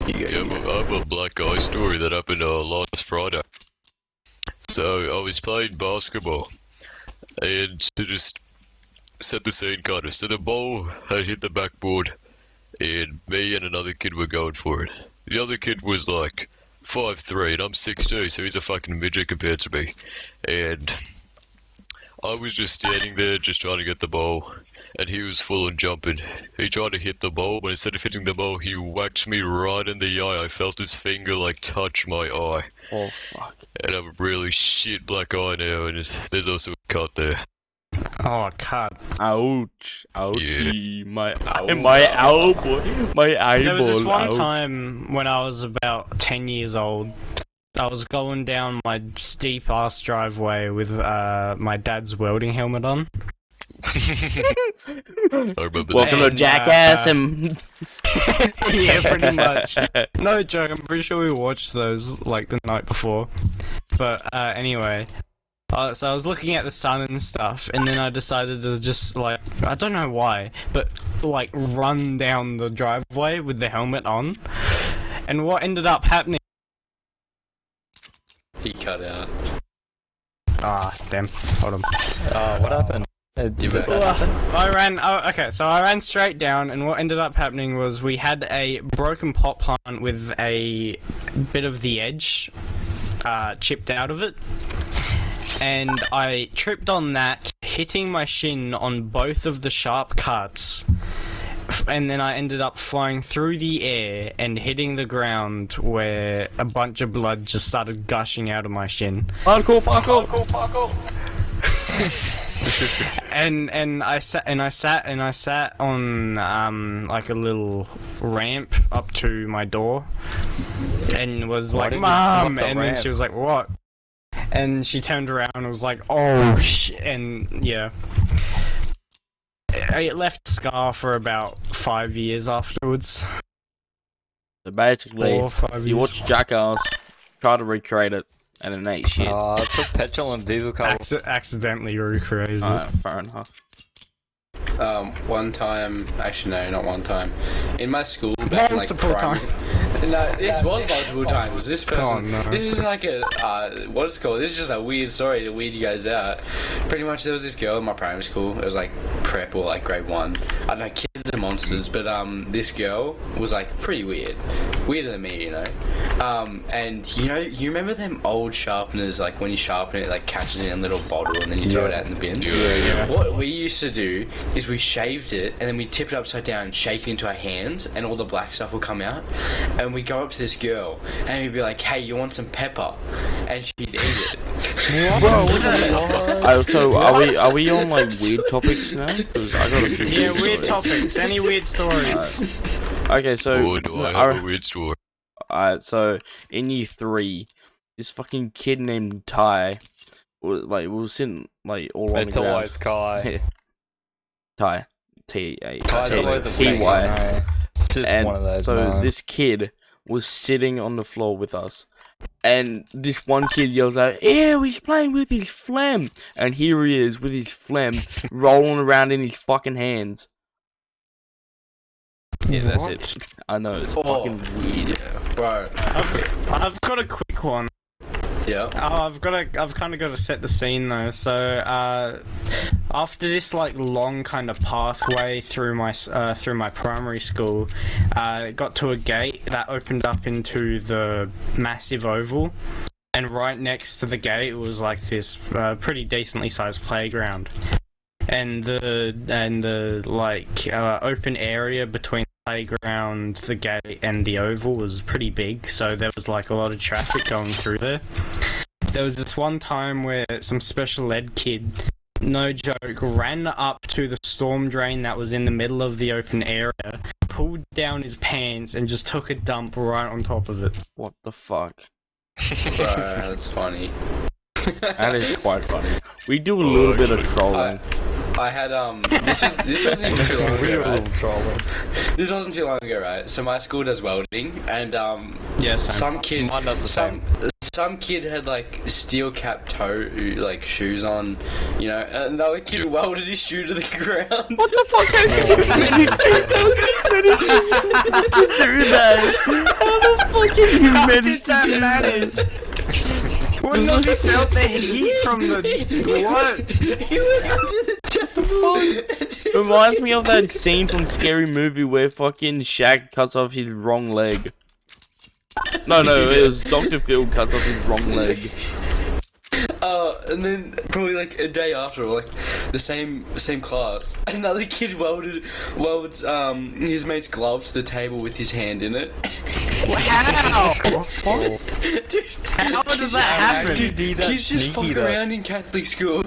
I have a black eye story that happened last Friday. So I was playing basketball, and to just set the scene kind of, so the ball had hit the backboard, and me and another kid were going for it. The other kid was like 5'3", and I'm 6'2", so he's a fucking midget compared to me. And I was just standing there, just trying to get the ball, and he was full on jumping. He tried to hit the ball, but instead of hitting the ball, he whacked me right in the eye. I felt his finger like touch my eye. Oh fuck. And I have a really shit black eye now, and there's also a cut there. Oh, cut. Ouch. Ouchie. Yeah. My elbow. My eyeball. There was this one ouch. time when I was about 10 years old. I was going down my steep ass driveway with my dad's welding helmet on. I remember Welcome to And, Jackass and Yeah, pretty much. No joke, I'm pretty sure we watched those like the night before. But anyway, so I was looking at the sun and stuff, and then I decided to just like, I don't know why, but like run down the driveway with the helmet on. And what ended up happening? He cut out. Ah, damn. Hold on. What happened? I ran straight down, and what ended up happening was we had a broken pot plant with a bit of the edge chipped out of it, and I tripped on that, hitting my shin on both of the sharp cuts, and then I ended up flying through the air and hitting the ground where a bunch of blood just started gushing out of my shin. parkour. And I sat on like a little ramp up to my door, and was like, "Mom," and then she was like, "What?" And she turned around and was like, "Oh shit!" And yeah, it left a scar for about 5 years afterwards. So basically, 4 or 5 years. you watch Jackass, try to recreate it, and it ain't shit. I took petrol and diesel car. Accidentally recreated it. Alright, fair enough. One time, actually no, not one time. In my school, back in like Multiple primary. No, this was multiple times. This person, Oh, no. this is like a, what it's called. This is just a weird story to weird you guys out. Pretty much, there was this girl in my primary school. It was like prep or like grade 1. I don't know, kids are monsters, but this girl was like pretty weird, weirder than me, you know. And you know, you remember them old sharpeners, like when you sharpen it, it like catches in a little bottle and then you throw it out in the bin. Yeah. What we used to do is we shaved it and then we tip it upside down and shake it into our hands, and all the black stuff will come out. And we go up to this girl and we'd be like, "Hey, you want some pepper?" And she'd eat it. So are we on like weird topics now? Because I got a few. Yeah, weird weird stories. topics. Any weird stories? Okay, so Boy, do I have a weird story. Alright, so in year 3, this fucking kid named Ty was like, we were sitting like all on the It's ground. always Kai. Ty, Kai's always the same T-Y. guy. Just And one of those. so man. this kid was sitting on the floor with us, and this one kid yells out, "Ew, he's playing with his phlegm!" And here he is with his phlegm rolling around in his fucking hands. Yeah, that's it. I know, it's fucking weird. Bro. I've got a quick one. Yeah. I've kind of got to set the scene though. So after this like long kind of pathway through my primary school, it got to a gate that opened up into the massive oval, and right next to the gate was like this pretty decently sized playground, and the like open area between playground, the gate, and the oval was pretty big, so there was like a lot of traffic going through there. There was this one time where some special ed kid, no joke, ran up to the storm drain that was in the middle of the open area, pulled down his pants, and just took a dump right on top of it. What the fuck? Bro, that's funny. That is quite funny. We do a little bit of trolling. I had this wasn't even too long ago, right? This wasn't too long ago, right? So my school does welding, and some kid, mine does the same. Some kid had like steel cap toe like shoes on, you know, and another kid welded his shoe to the ground. What the fuck? How the fuck have you managed to do that? Wouldn't have you felt the heat from the what? Reminds me of that scene from Scary Movie where fucking Shaq cuts off his wrong leg. No, it was Dr. Phil cuts off his wrong leg. And then probably like a day after, like the same class, another kid welds his mate's glove to the table with his hand in it. Wow! Dude, how does that happen? Dude, kids just fuck around in Catholic school.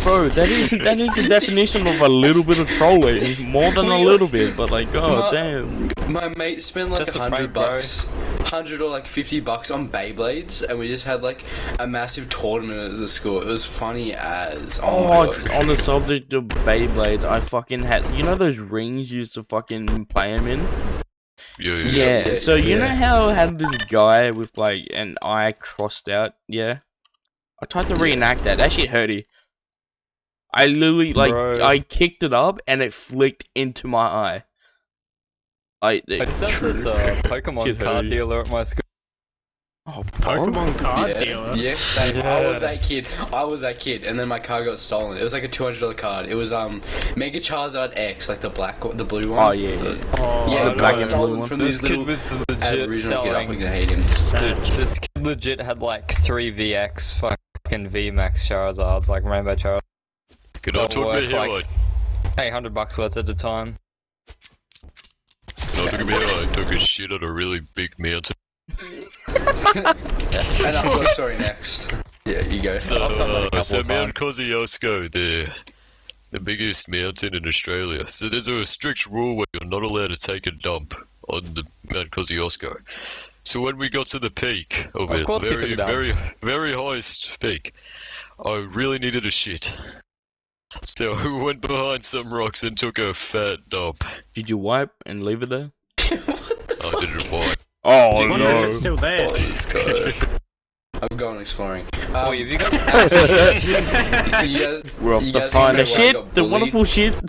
Bro, that is the definition of a little bit of trolling. More than a little bit, but like, god damn. My mate spent like $100, $100 or like $50 on Beyblades, and we just had like a massive tournament at the school. It was funny as. Oh my god. On the subject of Beyblades, I fucking had. You know those rings you used to fucking play them in? Yeah. So you know how I had this guy with like an eye crossed out? Yeah. I tried to reenact that. That shit hurty. I literally I kicked it up and it flicked into my eye. I just have this Pokemon card dealer at my school. Oh, Pokemon card dealer? Yeah, I was that kid, and then my card got stolen. It was like a $200 card. It was Mega Charizard X, like the blue one. Oh yeah. The black and blue one. From this kid was legit selling. I'm gonna hate him. This kid legit had like 3 VX fucking VMAX Charizards, like Rainbow Charizard. Could I talk about how like $800 worth at the time? I took a shit on a really big mountain. And I've got a story next. Yeah, you go. So Mount Kosciuszko, the biggest mountain in Australia. So there's a strict rule where you're not allowed to take a dump on the Mount Kosciuszko. So when we got to the peak of it, very highest peak, I really needed a shit. So we went behind some rocks and took a fat dump. Did you wipe and leave it there? I didn't wipe. Oh no! It's still there. I'm going exploring. Have you got? We're off to find the shit, the wonderful shit.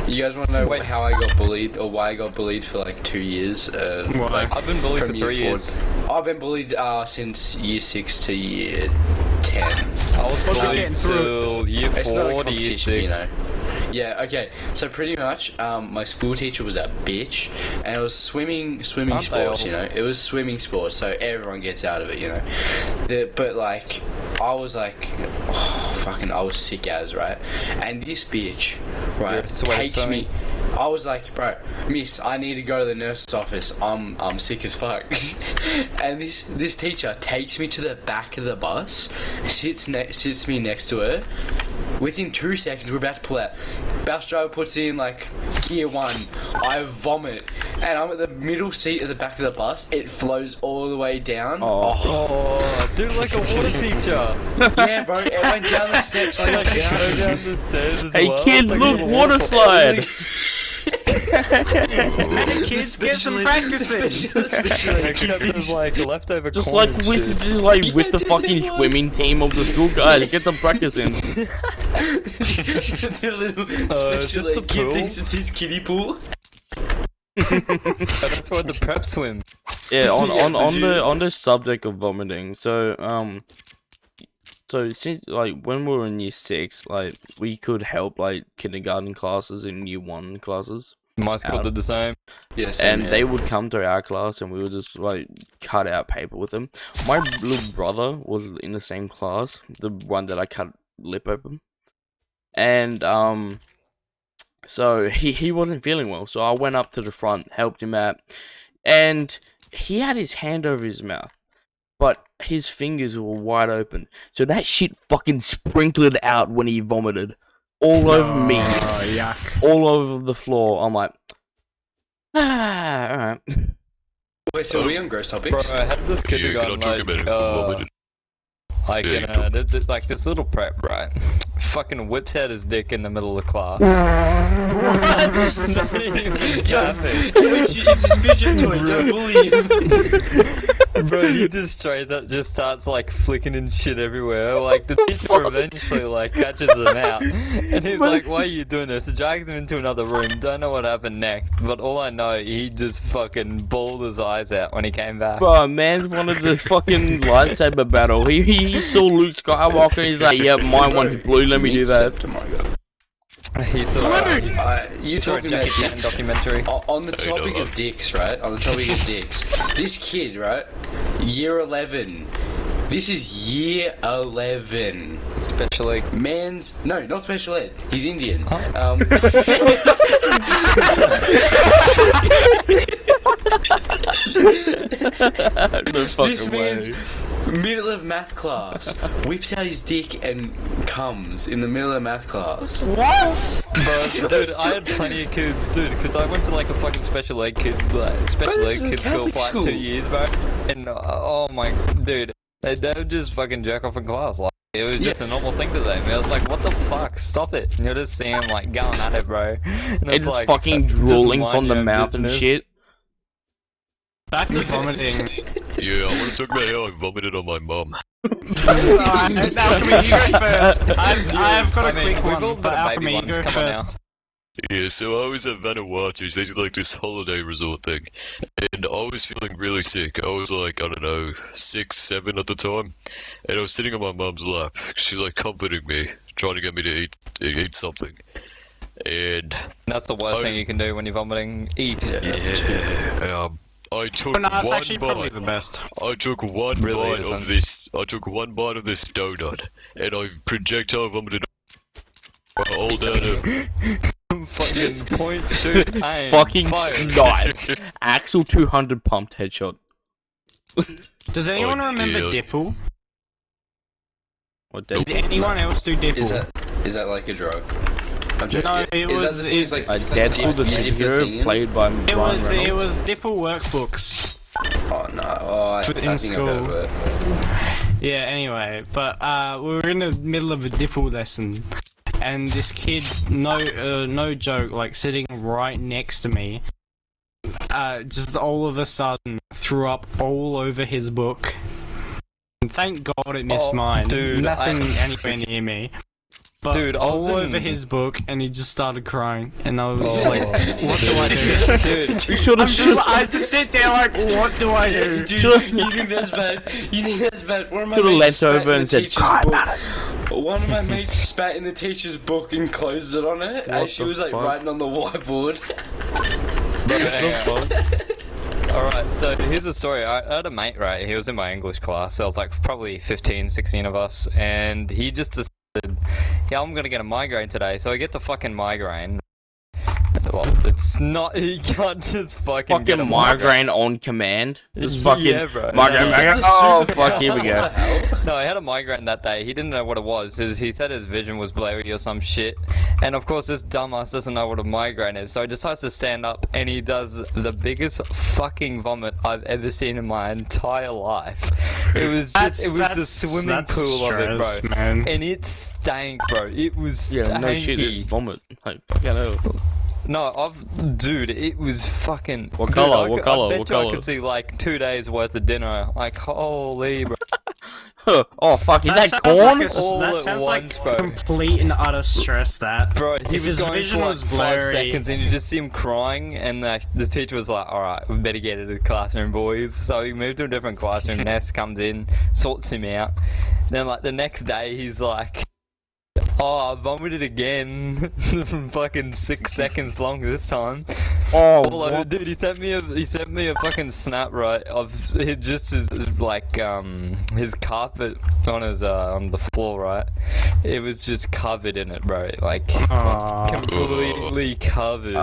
You guys want to know how I got bullied, or why I got bullied for like 2 years? Like, I've been bullied for 3 years. I've been bullied since year 6 to year 10. I was bullied until year 4 to year 6. You know. Yeah, okay. So pretty much, my school teacher was a bitch, and it was swimming sports, you know. It was swimming sports, so everyone gets out of it, you know. But like, I was like, I was sick as, right? And this bitch, right, takes me. I was like, bro, miss, I need to go to the nurse's office. I'm sick as fuck. And this teacher takes me to the back of the bus, sits me next to her. Within 2 seconds, we're about to pull out. Bus driver puts in like gear 1. I vomit, and I'm at the middle seat at the back of the bus. It flows all the way down. Oh, dude, like a water feature. Yeah, bro. It went down the steps. Like down the stairs as hey well. kids, like look, water slide. Hey kids, get some practice in. Except there's like leftover Just corn like and with shit. with the fucking swimming team of the school guys, get some practice in. Especially just kid pool? thinks it's his kiddie pool. That's where the prep swim. Yeah, on the subject of vomiting, so since like when we were in year 6, like we could help like kindergarten classes and year 1 classes. My school did the same. Yes, and they would come to our class and we would just like cut out paper with them. My little brother was in the same class, the one that I cut lip open. And So he wasn't feeling well. So I went up to the front, helped him out, and he had his hand over his mouth, but his fingers were wide open. So that shit fucking sprinkled out when he vomited all over me, yuck. all over the floor. I'm like, alright. Wait, so are we on gross topics? Bro, how did this kindergarten like this little prep, right? Fucking whips out his dick in the middle of class. What? It's not even yapping. It's his vision toy, don't bully him. Bro, he just straight up just starts like flicking and shit everywhere. Like the teacher eventually like catches him out, and he's like, "Why are you doing this?" He drags him into another room. Don't know what happened next, but all I know, he just fucking bawled his eyes out when he came back. Bro, man's wanted the fucking lightsaber battle. He saw Luke Skywalker. He's like, "Yep, my one's blue. Let me do that." He saw you saw a Jackie Chan documentary. On the topic of dicks, right? On the topic of dicks, this kid, right? Year 11. This is year 11. Special ed. No, not special ed. He's Indian. This man's middle of math class whips out his dick and comes in the middle of math class. What? But dude, I had plenty of kids, dude, because I went to like a fucking special ed kid school for like 2 years, bro. And oh my, dude, they would just fucking jerk off in class. Like it was just a normal thing to them. I was like, what the fuck? Stop it! And you'll just see them like going at it, bro. And it's like, fucking drooling from the mouth and shit. Back to vomiting. Yeah, I want to talk about how I vomited on my mum. Alchemy, you go first. I've got a quick one, but Alchemy, you go first. Yeah, so I was at Vanuatu, it's basically like this holiday resort thing, and I was feeling really sick. I was like, I don't know, 6, 7 at the time, and I was sitting on my mum's lap. She's like comforting me, trying to get me to eat something. And that's the worst thing you can do when you're vomiting. Eat. Yeah. I took one bite. The best. I took one bite of this. I took one bite of this donut, and I projectile vomited all down it. Fucking point shoot aim. Fucking snot. Axel 200 pumped headshot. Does anyone remember Dipple? What Did anyone else do Dipple? Is that like a drug? No, it was like Deadpool the Hero played by Ryan Reynolds. It was Dipple workbooks. Oh no! I think I've heard of it. Yeah. Anyway, but we were in the middle of a Dipple lesson, and this kid, no joke, like sitting right next to me, just all of a sudden threw up all over his book. And thank God it missed mine. Dude, nothing anywhere near me. But dude, all over his book, and he just started crying, and I was like, "What do I do?" Dude, you should have. I just sit there like, "What do I do?" Dude, you think that's bad? You think that's bad? One of my should have leant over and said, "Cry about it." One of my mates spat in the teacher's book and closed it on it as she was like writing on the whiteboard. Alright, so here's the story. I had a mate, right? He was in my English class. There was like probably 15, 16 of us, and he just decided, yeah, I'm gonna get a migraine today. So I get the fucking migraine. Well, it's not, he can't just fucking get a migraine on command. Just fucking bro. migraine. Oh fuck, here we go. No, I had a migraine that day. He didn't know what it was. He said his vision was blurry or some shit. And of course this dumbass doesn't know what a migraine is. So he decides to stand up and he does the biggest fucking vomit I've ever seen in my entire life. It was just, it was the swimming pool of it, bro. Man. And it stank, bro. It was stanky. Yeah, no shit, it's vomit. Like, fucking hell. No, dude, it was fucking. What color? What color? I bet What you color? I could see like 2 days worth of dinner. Like, holy, bro. Oh fuck, is that corn? That sounds once, like bro. complete and utter stress. That bro, he if was his going vision for like was 5 blurry. seconds, and you just see him crying, and the teacher was like, "All right, we better get into the classroom, boys." So he moved to a different classroom. Ness comes in, sorts him out. Then like the next day, he's like, "Oh, I vomited again." Fucking 6 seconds long this time. Oh, Although, dude, he sent me a fucking snap, right, of just his like his carpet on his on the floor, right? It was just covered in it, bro. Like completely covered.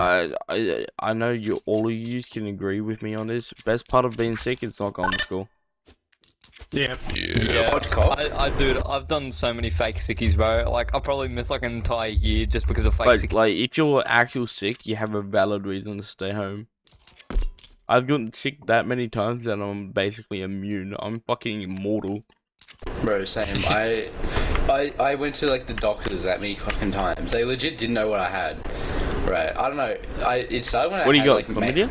I know you all of you can agree with me on this. Best part of being sick is not going to school. Yep. Yeah. Dude, I've done so many fake sickies, bro. Like, I probably missed like an entire year just because of fake sickies. Like, if you're actual sick, you have a valid reason to stay home. I've gotten sick that many times that I'm basically immune. I'm fucking immortal. Bro, same. I went to like the doctors that many fucking times. They legit didn't know what I had. Right, I don't know. It started when what do you got? Like, Chlamydia?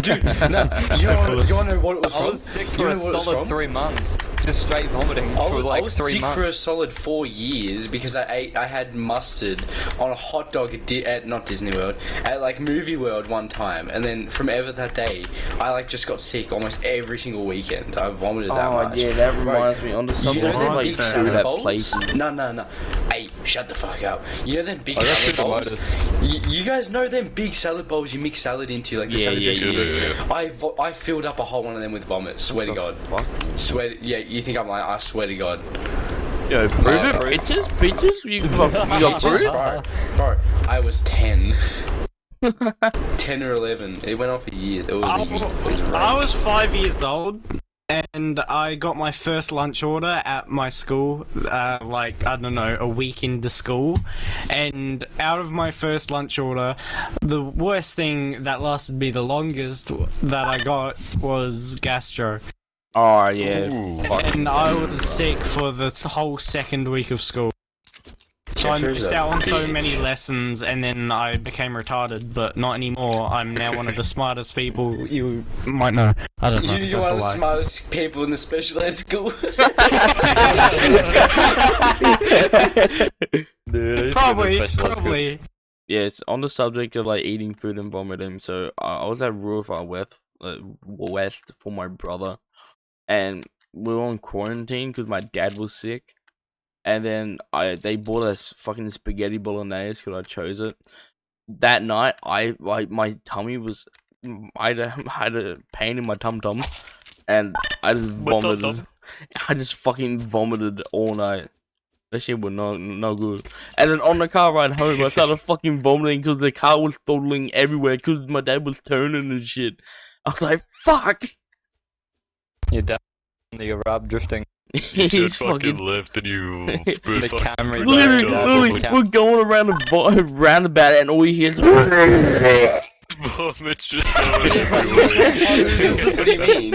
Dude, no. You wanna know what it was from? I was sick for a solid 3 months. Just straight vomiting for like 3 months. I was sick for a solid 4 years because I had mustard on a hot dog at not Disney World, at like Movie World one time, and then from ever that day, I like just got sick almost every single weekend. I vomited that much. Oh yeah, that reminds me. On the subject of like big food salad at bowls? places. No. Hey, shut the fuck up. You know them big salad bowls? You guys know them big salad bowls you mix salad into, like the salad dressing? Yeah. I filled up a whole one of them with vomit. Swear to God. Fuck? Swear. Yeah, you think I'm lying? I swear to God. Yo, prove it, bitches. You got proof? Bro, I was 10. 10 or 11. It went on for years. It was I was 5 years old, and I got my first lunch order at my school, like, I don't know, a week into school. And out of my first lunch order, the worst thing that lasted me the longest that I got was gastro. Oh yeah. And I was sick for the whole second week of school. So I missed out on so many lessons, and then I became retarded, but not anymore. I'm now one of the smartest people you might know. I don't know. You're one of the smartest people in the special ed school. Dude, Probably. Yeah, it's on the subject of like eating food and vomiting. So I was at Rural Far West for my brother, and we were on quarantine because my dad was sick. And then they bought us fucking spaghetti bolognese because I chose it. That night, my tummy was, I had a pain in my tum tum, and I just vomited. I just fucking vomited all night. That shit was no good. And then on the car ride home, I started fucking vomiting because the car was throttling everywhere because my dad was turning and shit. I was like, fuck. Your dad, you're Rob drifting. He's fucking left and you the camera. Literally, we're going around the roundabout and all you hear is vomit's just going everywhere. What do you mean?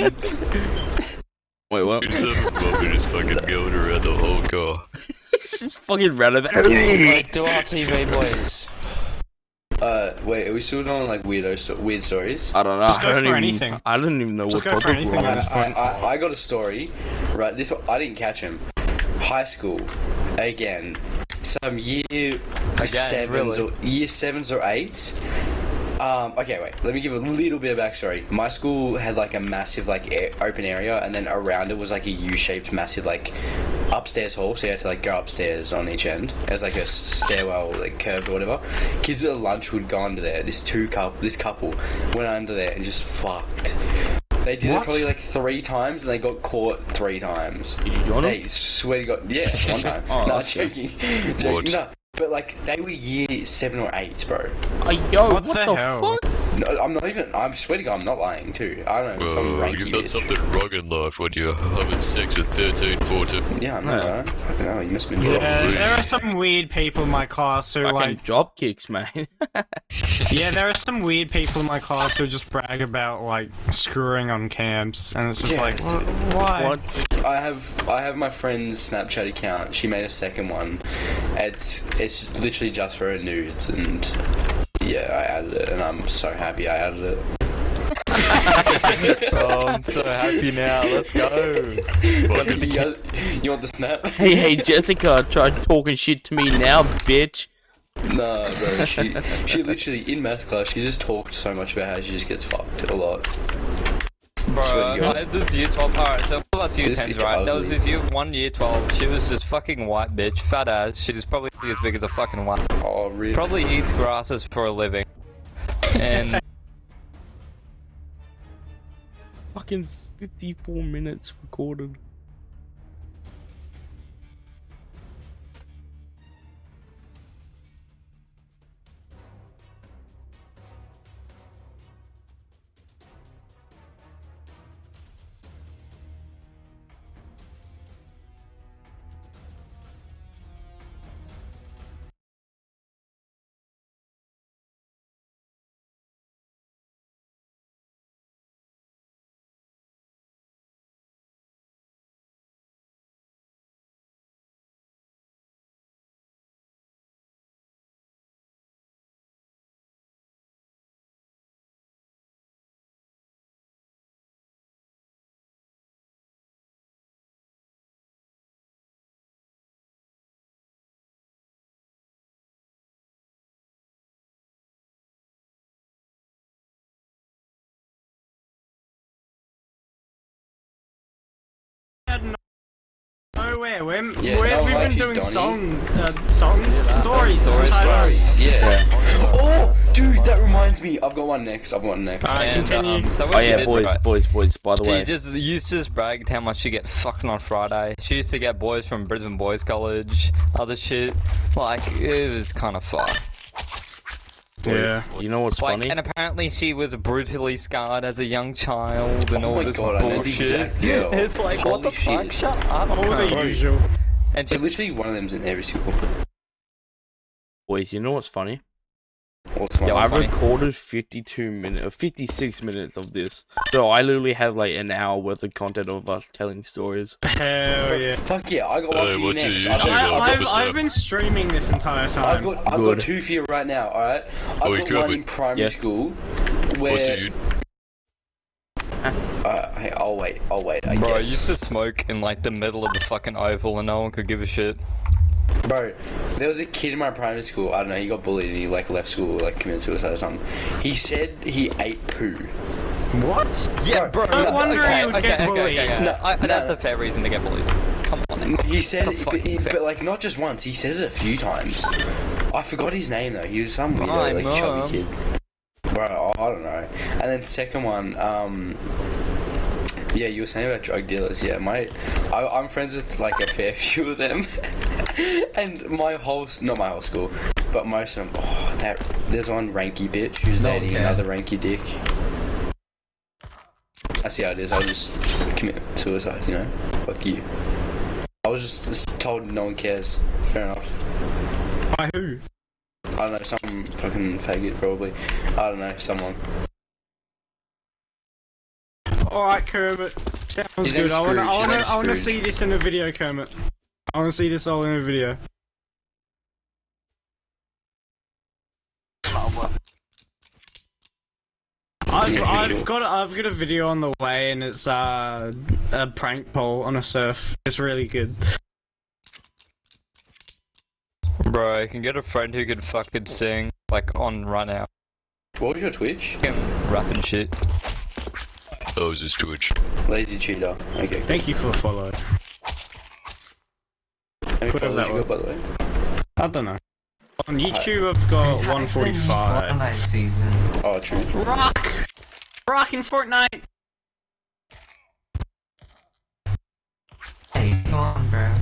Wait, what? You just have vomit just fucking going around the whole car. Just fucking roundabout. Like, do our TV boys. Wait, are we still doing like weird stories? I don't know. Just go for anything. I don't even know Just what go for topic we're anything on. at this point. I got a story, right? This I didn't catch him. High school, again, some year sevens or year 7s or 8s. Okay, wait. Let me give a little bit of backstory. My school had like a massive like open area, and then around it was like a U-shaped massive like upstairs hall. So you had to like go upstairs on each end. It was like a stairwell, like curved or whatever. Kids at lunch would go under there. This couple went under there and just fucked. They did it probably like 3 times, and they got caught 3 times. Did you join them? They swear to God, yeah, one time. Oh, no, okay. joking. No. But like they were year 7 or 8, bro. Yo, What the hell? No, I'm not even. I'm swear to God, I'm not lying too. I don't know. Some Well, ranky you've done bitch. something wrong in life when you're having sex at 13, 14. Yeah, I know, right? Fucking hell, you must have been. Yeah, there are some weird people in my class who Fucking like. drop kicks, man. Yeah, there are some weird people in my class who just brag about like screwing on camps, and it's just like, why? What? I have my friend's Snapchat account. She made a second one. It's literally just for her nudes, and yeah, I added it, and I'm so happy I added it. Oh, I'm so happy now. Let's go. You want the snap? Hey, Jessica, try talking shit to me now, bitch. Nah, bro. She literally in math class. She just talked so much about how she just gets fucked a lot. Bro, I had this year 12. Alright, so for us year This 10s, bitch right? There was ugly. this year 12. She was just fucking white bitch, fat ass. She was probably as big as a fucking white. Oh, really? Probably eats grasses for a living. And fucking 54 minutes recorded. Nowhere. We've like been you, doing Donnie. stories. Yeah. Oh, dude, that reminds me. I've got one next. Continue. so Oh yeah, boys, by the way. She used to just bragged how much she get fucking on Friday. She used to get boys from Brisbane Boys College, other shit. Like, it was kind of fucked. Yeah. You know what's Like, funny? and apparently she was brutally scarred as a young child and Oh all my this God, I know the bullshit. exact girl. It's like, what the Holy fuck? shit. Shut up. All the cunt. usual. And So she literally one of them's in every school. Boys, you know what's funny? What's one? Yeah, I funny. recorded 56 minutes of this. So I literally have like an hour worth of content of us telling stories. Hell yeah. Fuck yeah, I got one for you what's your next. YouTube? I've been streaming this entire time. I've got Good. two for you right now, alright? Oh, I've you got could, one but- in primary Yeah. school What's where... it? Hey, I'll wait, I Bro, I guess. used to smoke in like the middle of the fucking oval and no one could give a shit. Bro, there was a kid in my primary school, I don't know, he got bullied and he like left school, like committed suicide or something. He said he ate poo. What? Yeah, bro. No wonder you would get bullied. That's a fair reason to get bullied. Come on. Then. He said, What the fuck? but like not just once, he said it a few times. I forgot his name though, he was some weirdo, like chubby kid. Bro, I don't know. And then second one, yeah, you were saying about drug dealers. Yeah, I'm friends with like a fair few of them, and not my whole school, but most of them. Oh, there's one ranky bitch who's dating another ranky dick. That's how it is. I just commit suicide, you know. Fuck you. I was just told no one cares. Fair enough. By who? I don't know, some fucking faggot probably. I don't know, someone. Alright, Kermit. Sounds His good. name's I wanna Scrooge. His name's Scrooge. see this in a video, Kermit. I wanna see this all in a video. I've got a video on the way, and it's a prank pole on a surf. It's really good. Bro, I can get a friend who could fucking sing, like, on Run Out. What was your Twitch? Rap and shit. Oh, is this Twitch? Lazy cheater. Okay. Thank you for the follow. How many Whatever followers that you got, by the way? I don't know. On YouTube, I've got 145. Season. Oh, true. Rock in Fortnite. Hey, come on, bro.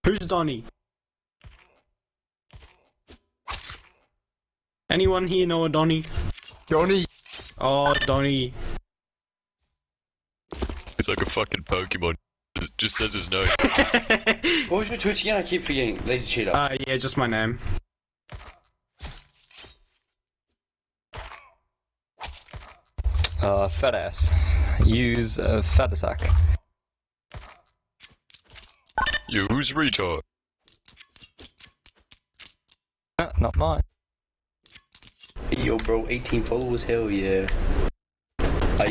Who's Donnie? Anyone here know a Donnie? Johnny! Oh, Donnie. It's like a fucking Pokemon. It just says his name. What was your Twitch again? I keep forgetting. Lazy cheater. Yeah, just my name. Fat ass. Use fat sack. You, who's retard? Not mine. Yo, bro, 18 followers. Hell yeah. I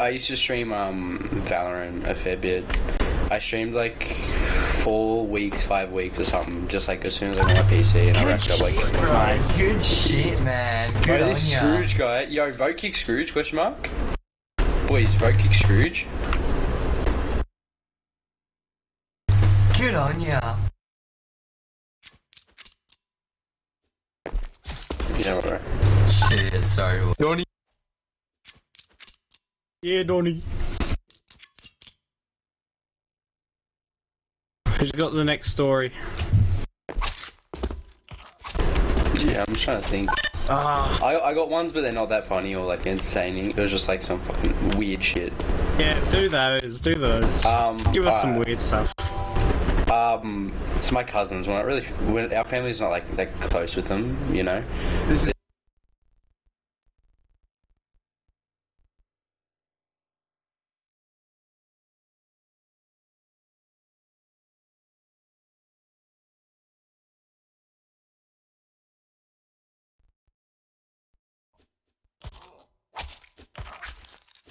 used to stream Valorant a fair bit. I streamed like 4 weeks, 5 weeks or something, just like as soon as I got my PC, and I racked up like. Good shit, man. Bro, this Scrooge guy. Yo, vote kick Scrooge? Question mark. boys, vote kick Scrooge. Good on ya. Yeah, alright. Shit, sorry. Donnie. Yeah, Donnie. Who's got the next story? Yeah, I'm trying to think. I got ones, but they're not that funny or like entertaining. It was just like some fucking weird shit. Yeah, do those. Do those. Give us some weird stuff. It's my cousins. We're not really. Our family's not like that close with them, you know.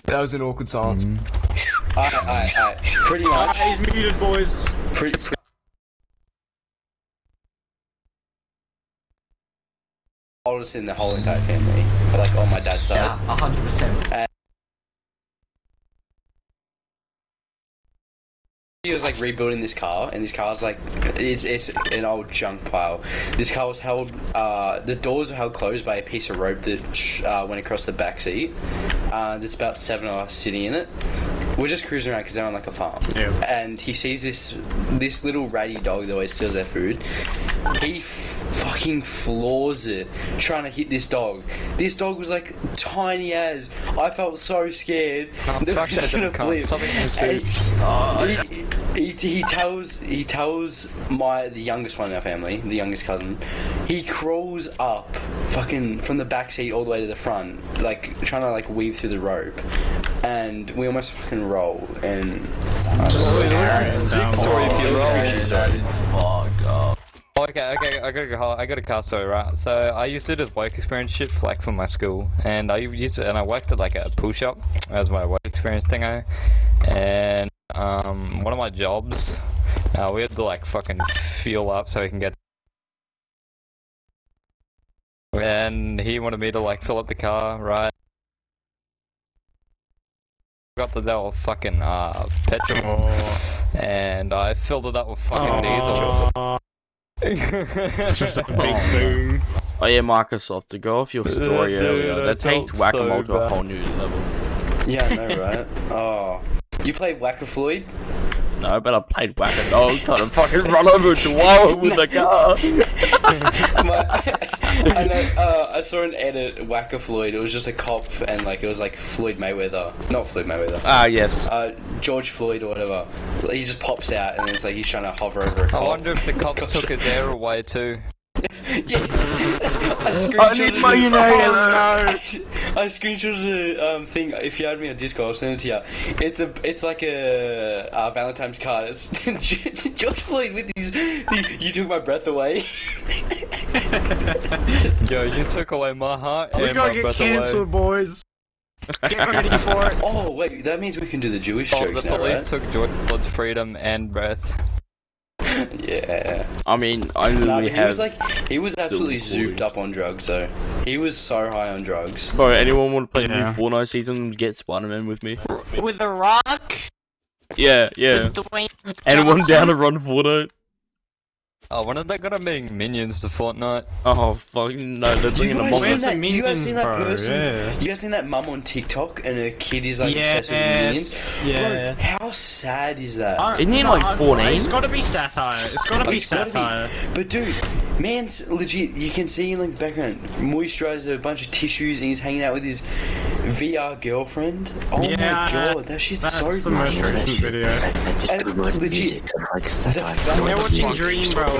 That was an awkward silence. Alright. Pretty much. He's muted, boys. Oldest in the whole entire family, like on my dad's side. Yeah, 100%. And he was like rebuilding this car, and this car's like it's an old junk pile. This car was held, the doors were held closed by a piece of rope that went across the back seat. There's about 7 of us sitting in it. We're just cruising around because they're on like a farm. Yeah. And he sees this little ratty dog that always steals their food. He fucking floors it, trying to hit this dog. This dog was like tiny as. I felt so scared. Fuck that dog, cunt. Something in his food. He tells the youngest one in our family, the youngest cousin, he crawls up fucking from the back seat all the way to the front, like trying to like weave through the rope, and we almost fucking roll. And story if you roll. That is fucked up. Okay, I got a car story, right? So I used to do this work experience shit for my school, and I worked at like a pool shop as my work experience thingo, and one of my jobs, we had to like fucking fuel up so we can get. And he wanted me to like fill up the car, right? Got the devil fucking petrol, and I filled it up with fucking diesel. Just like a big boom. Oh yeah, Microsoft, to go off your story earlier, that takes Whack-A-Mole to a whole new level. Yeah, I know, right? Oh, you played Whack-A-Floyd? No, but I played Whack-A-Dog trying to fucking run over a chihuahua with a car. I know, I saw an edit, Whack-A-Floyd, it was just a cop, and like, it was like Floyd Mayweather. Not Floyd Mayweather. Yes. George Floyd or whatever. He just pops out, and it's like he's trying to hover over a cop. I wonder if the cops took his air away too. Yeah. I need mayonnaise. I screenshotted a thing. If you add me on Discord, I'll send it to you. It's like a Valentine's card. It's George Floyd with his. You took my breath away. Yo, you took away my heart We and gotta my get breath cancelled, away. boys. Get ready for it. Oh wait, that means we can do the Jewish Oh, jokes the now, police right? took George's freedom and breath. Yeah. I mean, I literally have. He was absolutely zooped up on drugs, though. He was so high on drugs. Bro, anyone want to play the new Fortnite season? Get Spider-Man with me. With The Rock? Yeah. Anyone down to run Fortnite? Oh, when are they gonna make minions to Fortnite? Oh, fucking no, they're bringing a mom. You guys seen that bro, person? yeah. You guys seen that mum on TikTok and her kid is like obsessed with minions? Yeah. Bro, how sad is that? Isn't he like 14? It's gotta be satire. It's gotta be satire. But dude, man's legit. You can see in like the background, moisturizer, a bunch of tissues, and he's hanging out with his VR girlfriend. Oh my god, that shit's so the most funny. recent video. Music, like satire. They're watching Dream, bro.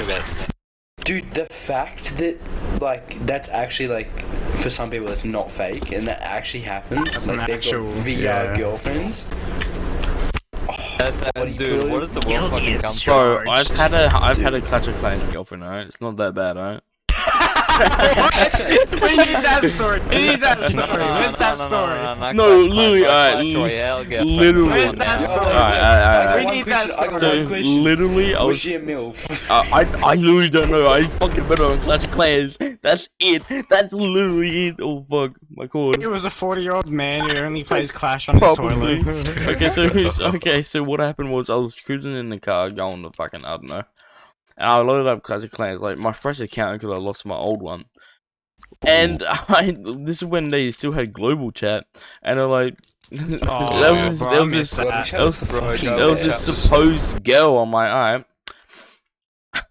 Dude, the fact that like that's actually like for some people it's not fake and that actually happens. That's like an they've actual, got VR girlfriends. That's dude, what is the world fucking come Bro, I've had a Clash of Clans girlfriend, alright? It's not that bad, alright? We need that story. We need that story. Where's that story? No, literally, literally. Where's that story? Alright. We need that story. So, literally, I Was was. she a MILF? I literally don't know. I fucking better on Clash of Clans. That's it. That's literally it. Oh fuck, my cord. He was a 40-year-old man who only plays Clash on his Probably. toilet. Okay, so what happened was I was cruising in the car going to fucking, I don't know. And I loaded up Clash of Clans, like my fresh account because I lost my old one. And this is when they still had global chat, and they're like, there was this supposed girl on my eye.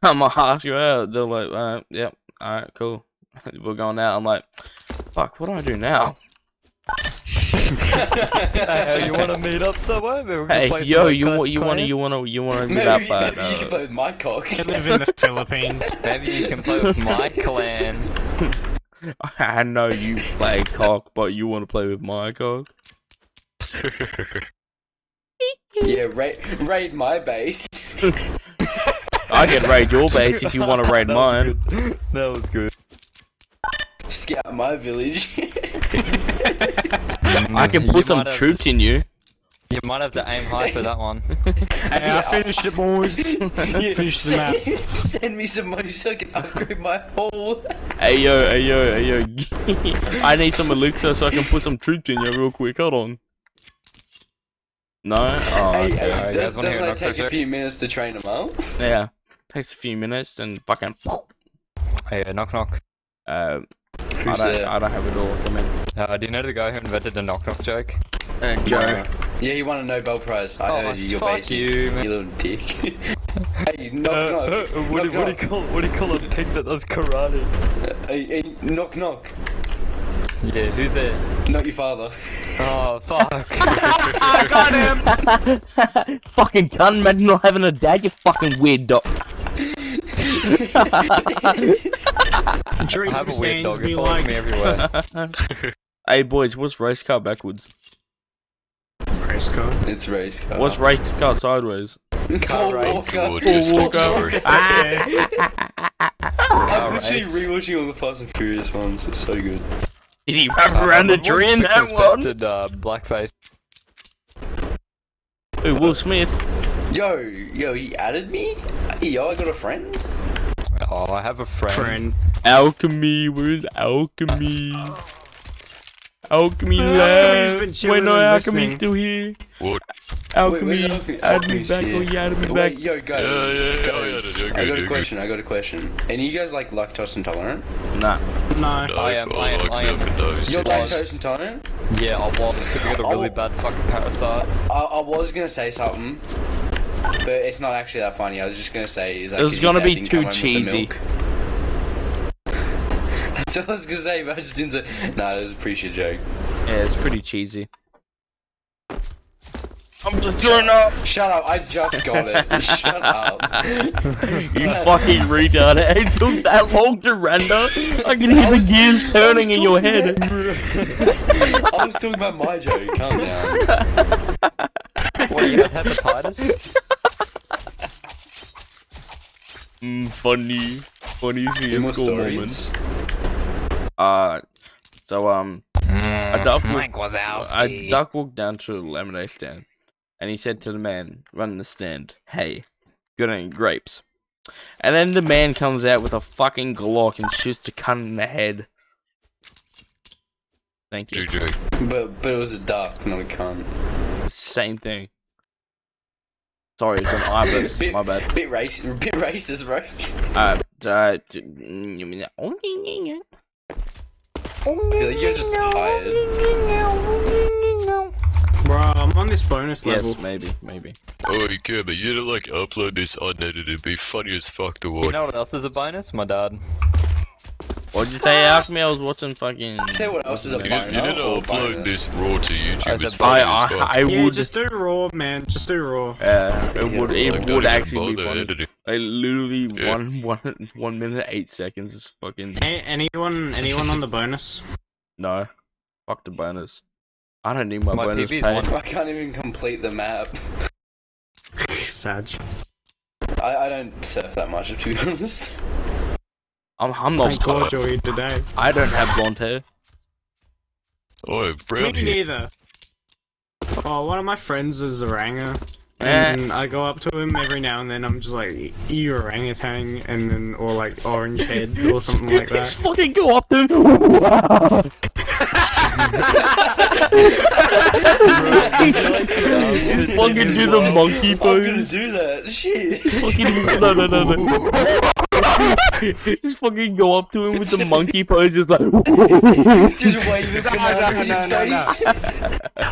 I'm gonna ask you out. They're like, yep, alright, cool. We're going out. I'm like, fuck, what do I do now? Hey, you wanna meet up somewhere? Maybe we can Hey, play yo, some you Clash wanna meet up? You can play with my cock. I live in the Philippines. Maybe you can play with my clan. I know you play cock, but you want to play with my cock? Yeah, raid my base. I can raid your base if you want to raid mine. That was good. Scout my village. I can put some troops in you. You might have to aim high for that one. Hey, I finished it, boys. Finished the map. Send me some money so I can upgrade my hole. Hey yo. I need some elixir so I can put some troops in you real quick. Hold on. No? Oh, okay. Doesn't it take a few minutes to train them up? Yeah. Takes a few minutes and fucking. Hey, knock knock. I don't have a door. Come in. Do you know the guy who invented the knock knock joke? Joe. Yeah, he won a Nobel Prize. I heard you. You're fuck basic. you, man. You little dick. Hey, knock knock. What do you call a pig that does karate? Hey, knock knock. Yeah, who's there? Not your father. Oh fuck! I got him. Fucking cunt, imagine not having a dad, you fucking weird dog. Dream I have a weird stains dog. me It follows like. me everywhere. Hey boys, what's race car backwards? Race car. It's race car. What's race car sideways? Car race? Oh, just Walker. sorry. I'm actually rewatching all the Fast and Furious ones. It's so good. Did he wrap around the tree in that one? Blackface. Ooh, Will Smith. Yo, he added me? Yo, I got a friend? Oh, I have a friend. Alchemy, where's Alchemy? Alchemy Alchemy's left. been chilling Wait, no, and Alchemy's listening. still here. What? Alchemy, Alchemy? add me Alchemy's back here. or you add me Wait, back. yo, guys. Yeah, Guys, you're I got good, a you're question. I got a question. And you guys like lactose intolerant? Nah. No. No, I am. like milk and those You're titties. lactose intolerant? Yeah, I was because I got a really bad fucking parasite. I was gonna say something, but it's not actually that funny. I was just gonna say is like It was 'cause your gonna dad be didn't too come home with the cheesy. milk. That's what I was gonna say, but I just didn't say. Nah, it was a pretty shit joke. Yeah, it's pretty cheesy. I'm just throwing up. Shut up! I just got it. Shut up. You fucking retard. It took that long to render. I can hear the gears turning in your head. I was talking about my joke. Calm down. What, you had hepatitis? Funny Any in more school stories? moments. So a duck walked down to a lemonade stand, and he said to the man running the stand, "Hey, got any grapes?" And then the man comes out with a fucking Glock and shoots the cunt in the head. Thank you. GG. But it was a duck, not a cunt. Same thing. Sorry, it's an ibis. My bad. Bit racist, right? I feel like you're just tired. Bro, I'm on this bonus level. Yes, maybe. Oh, you care, but you know, like, upload this unedited, it'd be funny as fuck to watch. You know what else is a bonus? My dad. What'd you say, Alchemy? I was watching fucking... Tell you what else is a You bonus? didn't upload this raw to YouTube, it's said funny as fuck. I Yeah, would... just do raw, man. Just do raw. it would Like, don't even actually be bother funny. editing. Like, literally Yeah. 1 minute 8 seconds is fucking... Hey, anyone on the bonus? No. Fuck the bonus. I don't need my bonus PB's pay. one. I can't even complete the map. Sag. I don't surf that much, to be honest. I'm not. Thank God you're here today. I don't have blonde hair. I have brown Me hair. neither. Oh, one of my friends is Oranga. And I go up to him every now and then. I'm just like, "You orangutan," and then or like orange head or something like that. Just fucking go up to him. Just fucking do the monkey pose. I'm gonna do that. Shit. Just fucking no. Just fucking go up to him with the monkey pose, just like. Just wave it in his face.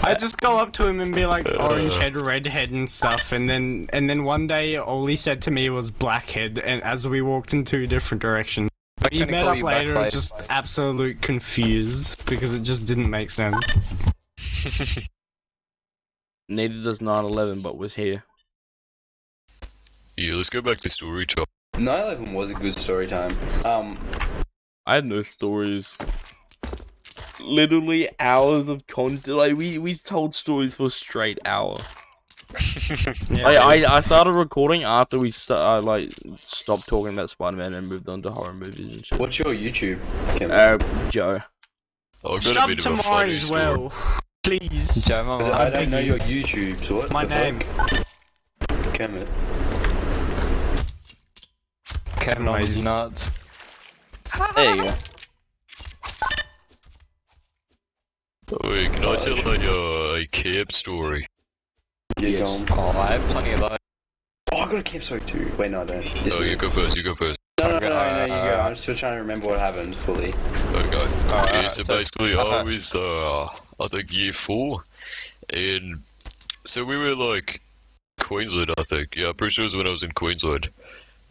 I just go up to him and be like, "Orange head, red head," and stuff. And then one day, all he said to me was "blackhead," and as we walked in two different directions. But he met up later, just absolute confused because it just didn't make sense. Neither does 9/11, but was here. Yeah, let's go back to story time. 9/11 was a good story time. I had no stories. Literally hours of content. Like we told stories for a straight hour. Yeah, I started recording after we stopped talking about Spider-Man and moved on to horror movies and shit. What's your YouTube? Joe. I've got a Sub bit to of a mine funny as story. well, please. I don't know your YouTube, so what? My name. Kermit. Kevin on his nuts. There you go. Wait, can I tell a camp story? Yeah, go on. Oh, I have plenty of those. Oh, I got a camp story too. Wait, no, I don't. This Oh, is- you go first, you go first. No, you go. I'm still trying to remember what happened fully. Okay. Yeah, so so- basically, I was, I think year 4, and so we were like Queensland, I think. Yeah, I'm pretty sure it was when I was in Queensland.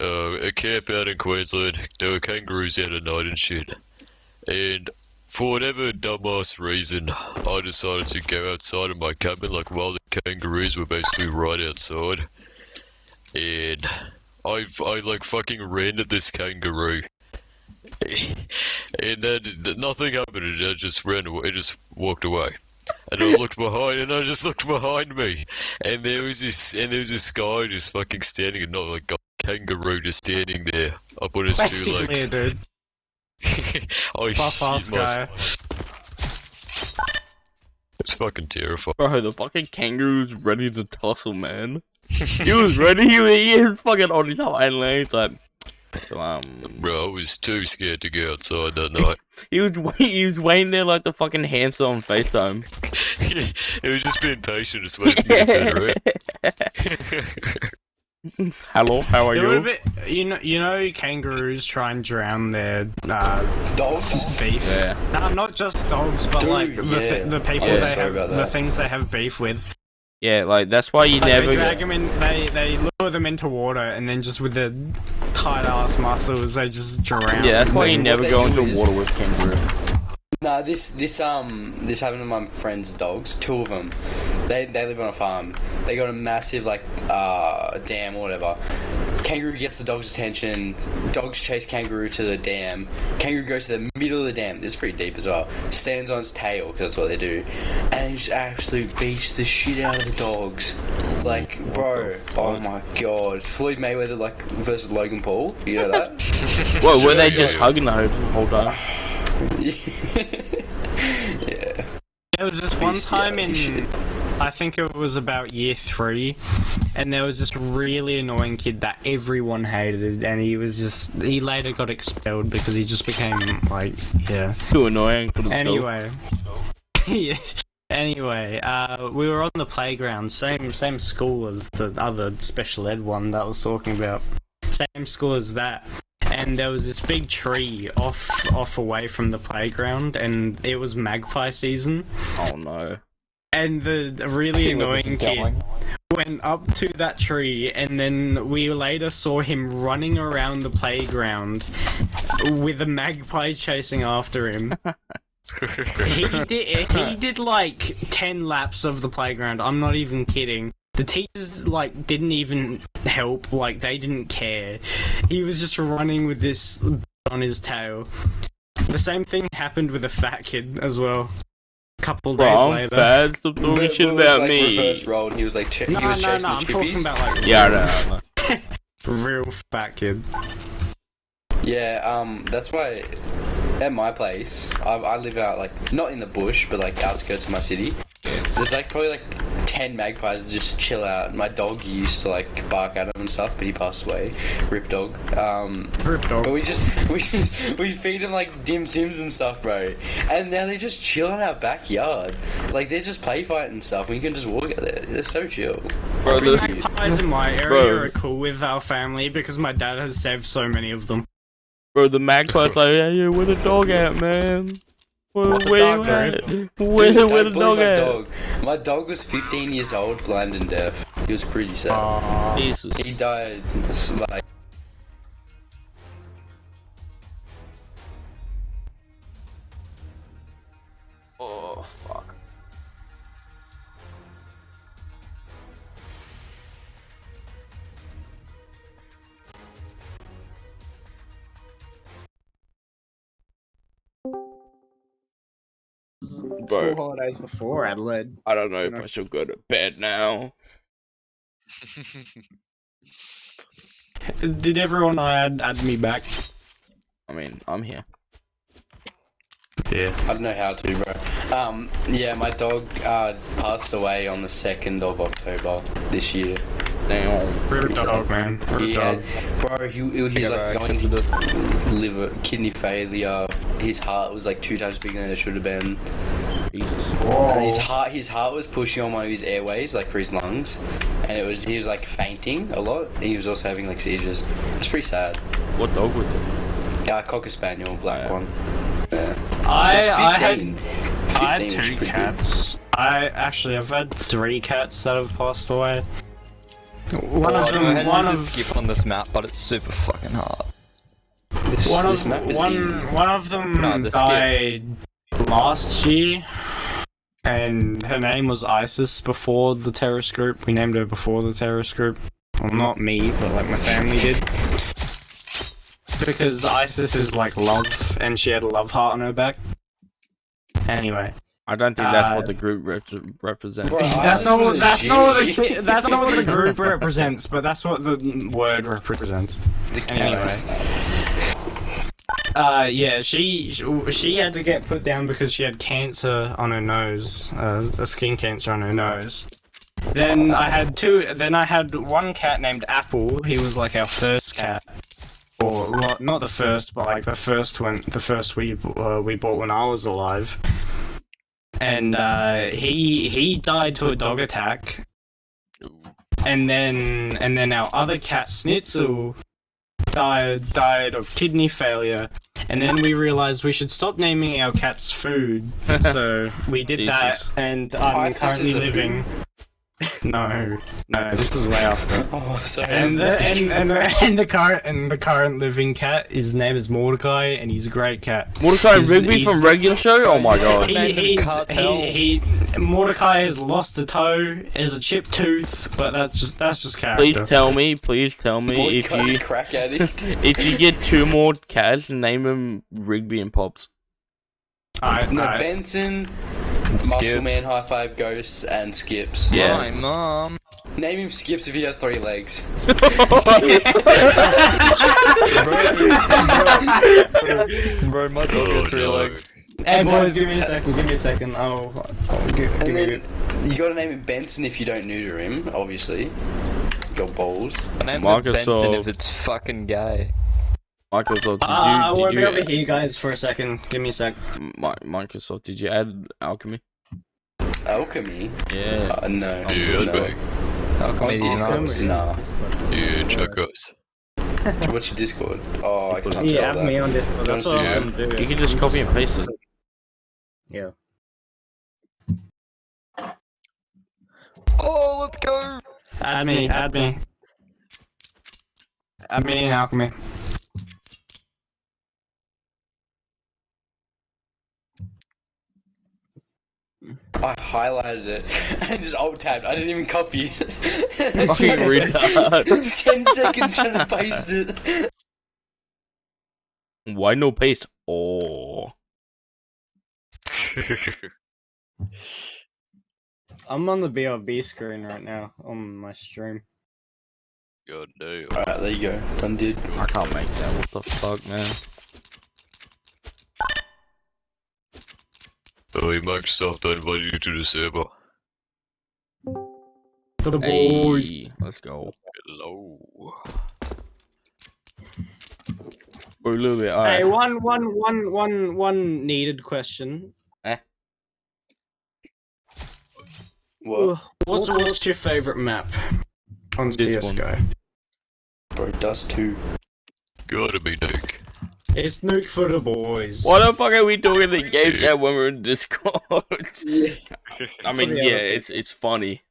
A camp out in Queensland. There were kangaroos out at night and shit. And for whatever dumbass reason, I decided to go outside of my cabin, like while the kangaroos were basically right outside. And I like fucking ran at this kangaroo. And then nothing happened, and I just ran away, it just walked away. And I looked behind, and I just looked behind me, and there was this guy just fucking standing, and not like a kangaroo just standing there up on his two Basically, legs. dude. Oh Buff-ass shit, my guy. It's fucking terrifying. Bro, the fucking kangaroo's ready to tussle, man. He was ready. He was fucking on his hind legs, like. Bro, I was too scared to go outside that night. he was waiting there like the fucking hamster on FaceTime. It was just being patient, just waiting for me to turn around. Hello, how are It you? would be, you know, kangaroos try and drown their Dogs? beef. Yeah. No, not just dogs, but Dude, like yeah. the people Yeah, they sorry have, about the that. things they have beef with. Yeah, like that's why you Like, never. they drag them in, they lure them into water, and then just with their tight ass muscles, they just drown. Yeah, that's why you What never they go do into is- water with kangaroo. Nah, this happened to my friend's dogs. 2 of them. They live on a farm. They got a massive like dam or whatever. Kangaroo gets the dog's attention. Dogs chase kangaroo to the dam. Kangaroo goes to the middle of the dam. This is pretty deep as well. Stands on its tail because that's what they do, and just absolutely beats the shit out of the dogs. Like, bro, oh my god, Floyd Mayweather like versus Logan Paul. You know that? What, were they Yeah, just yeah. hugging the whole time? Yeah. There was this one Beast, time yeah, in, shit. I think it was about year 3, and there was this really annoying kid that everyone hated, and he later got expelled because he just became like, yeah. Too annoying for the Anyway, yeah. Anyway, we were on the playground, same school as the other special ed one that I was talking about. Same school as that. And there was this big tree off away from the playground, and it was magpie season. Oh no. And the really annoying kid went up to that tree, and then we later saw him running around the playground with a magpie chasing after him. He did like 10 laps of the playground. I'm not even kidding. The teachers like didn't even help. Like they didn't care. He was just running with this on his tail. The same thing happened with a fat kid as well. A couple days Bro, I'm later. fat. Stop talking shit It was, about like, me. Reverse rolled. He was like, he No, was no, chasing no. the I'm chippies. talking about like Yeah, I know. real fat kid. Yeah, that's why at my place, I live out like not in the bush, but like outskirts of my city. There's like probably like 10 magpies that just chill out. My dog used to like bark at him and stuff, but he passed away. Rip dog. Rip dog. But we feed him like dim sims and stuff, bro. And now they just chill in our backyard. Like they just play fight and stuff. And you can just walk out there. They're so chill. Bro, Magpies in my area Bro. are cool with our family because my dad has saved so many of them. Bro, the magpie's like, hey, where the dog at, man? Where the you dog, at? Dude, Where don't the believe dog my at? dog. My dog was 15 years old, blind and deaf. He was pretty sad. Jesus. He died like. Oh, fuck. School holidays before Adelaide. I don't know if I should go to bed now. Did everyone add me back? I mean, I'm here. Yeah. I don't know how to, bro. Yeah, my dog passed away on the 2nd of October this year. Damn. Rip dog, man. Rip dog. Bro, he's like going to liver, kidney failure. His heart was like 2 times bigger than it should have been. And his heart was pushing on one of his airways, like for his lungs, and he was like fainting a lot. And he was also having like seizures. It's pretty sad. What dog was it? Cocker spaniel, black one. Yeah. I had 15, which 2 is pretty cats. I've had 3 cats that have passed away. One of them, one of skip on this map, but it's super fucking hard. One of them died last year, and her name was ISIS before the terrorist group. We named her before the terrorist group. Well, not me, but like my family did. Because ISIS is like love, and she had a love heart on her back. Anyway. I don't think that's what the group represents. That's not what the group represents, but that's what the word represents. Anyway. Yeah, she had to get put down because she had cancer on her nose, a skin cancer on her nose. Then I had one cat named Apple. He was like our first cat, or well, not the first, but like the first we bought when I was alive. And he died to a dog attack. And then our other cat Snitzel died of kidney failure. And then we realized we should stop naming our cats food. So we did that, and I'm currently living. No, this was way after. Oh, sorry. And the current living cat, his name is Mordecai, and he's a great cat. Mordecai Rigby from Regular Show? Oh my god. Mordecai has lost a toe, has a chipped tooth, but that's just character. Please tell me Mordecai's a crack addict. if you get 2 more cats, name them Rigby and Pops. Benson, Muscle Man, High Five, Ghosts, and Skips. Yeah. My mom. Name him Skips if he has 3 legs. Bro, my dog has 3 legs. Hey boys, give me a second. Give me a bit. You gotta name him Benson if you don't neuter him, obviously. Got balls. Name him Microsoft. Benson if it's fucking gay. Microsoft, I won't did be you over here, guys, for a second. Give me a sec. Microsoft, did you add alchemy? Alchemy? Yeah. No. Yeah, no. bang. Nah. Yeah, check us. What's your Discord? Oh, I can't Yeah, spell add me that. on Discord. That's what Yeah. I'm gonna do. You can just copy and paste it. Yeah. Oh, let's go! Add me. Add me in alchemy. I highlighted it and just alt-tabbed. I didn't even copy it. Fucking retard. 10 seconds trying to paste it. Why no paste? Oh. I'm on the BRB screen right now on my stream. God damn. Alright, there you go. Done did. I can't make that. What the fuck, man? Oh, Microsoft invited you to the server. For the boys. Hey, let's go. Hello. We're a little bit. Hey, Alright. one needed question. What? What's your favorite map on This CS:GO? Bro, Dust 2. Gotta be Nuke. It's Nuke for the boys. Why the fuck are we talking in game chat when we're in Discord? I mean, yeah, it's funny.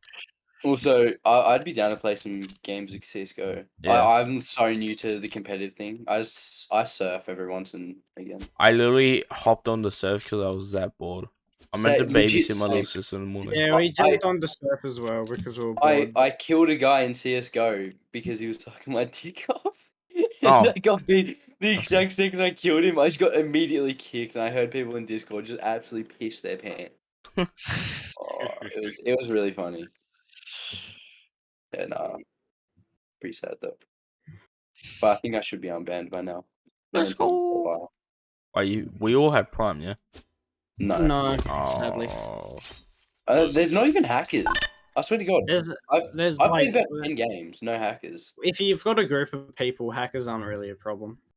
Also, I'd be down to play some games of CSGO. Yeah. I'm so new to the competitive thing. I surf every once and again. I literally hopped on the surf because I was that bored. I meant to babysit my little sister in the morning. Yeah, we jumped on the surf as well because we were bored. I killed a guy in CSGO because he was sucking my dick off. Oh. And I got me the exact second I killed him. I just got immediately kicked, and I heard people in Discord just absolutely piss their pants. It was really funny. Yeah, nah. Pretty sad though. But I think I should be unbanned by now. Let's go. We all had Prime, yeah? No, Oh. sadly. There's not even hackers. I swear to God. There's I've like, played about 10 games, no hackers. if you've got a group of people, hackers aren't really a problem.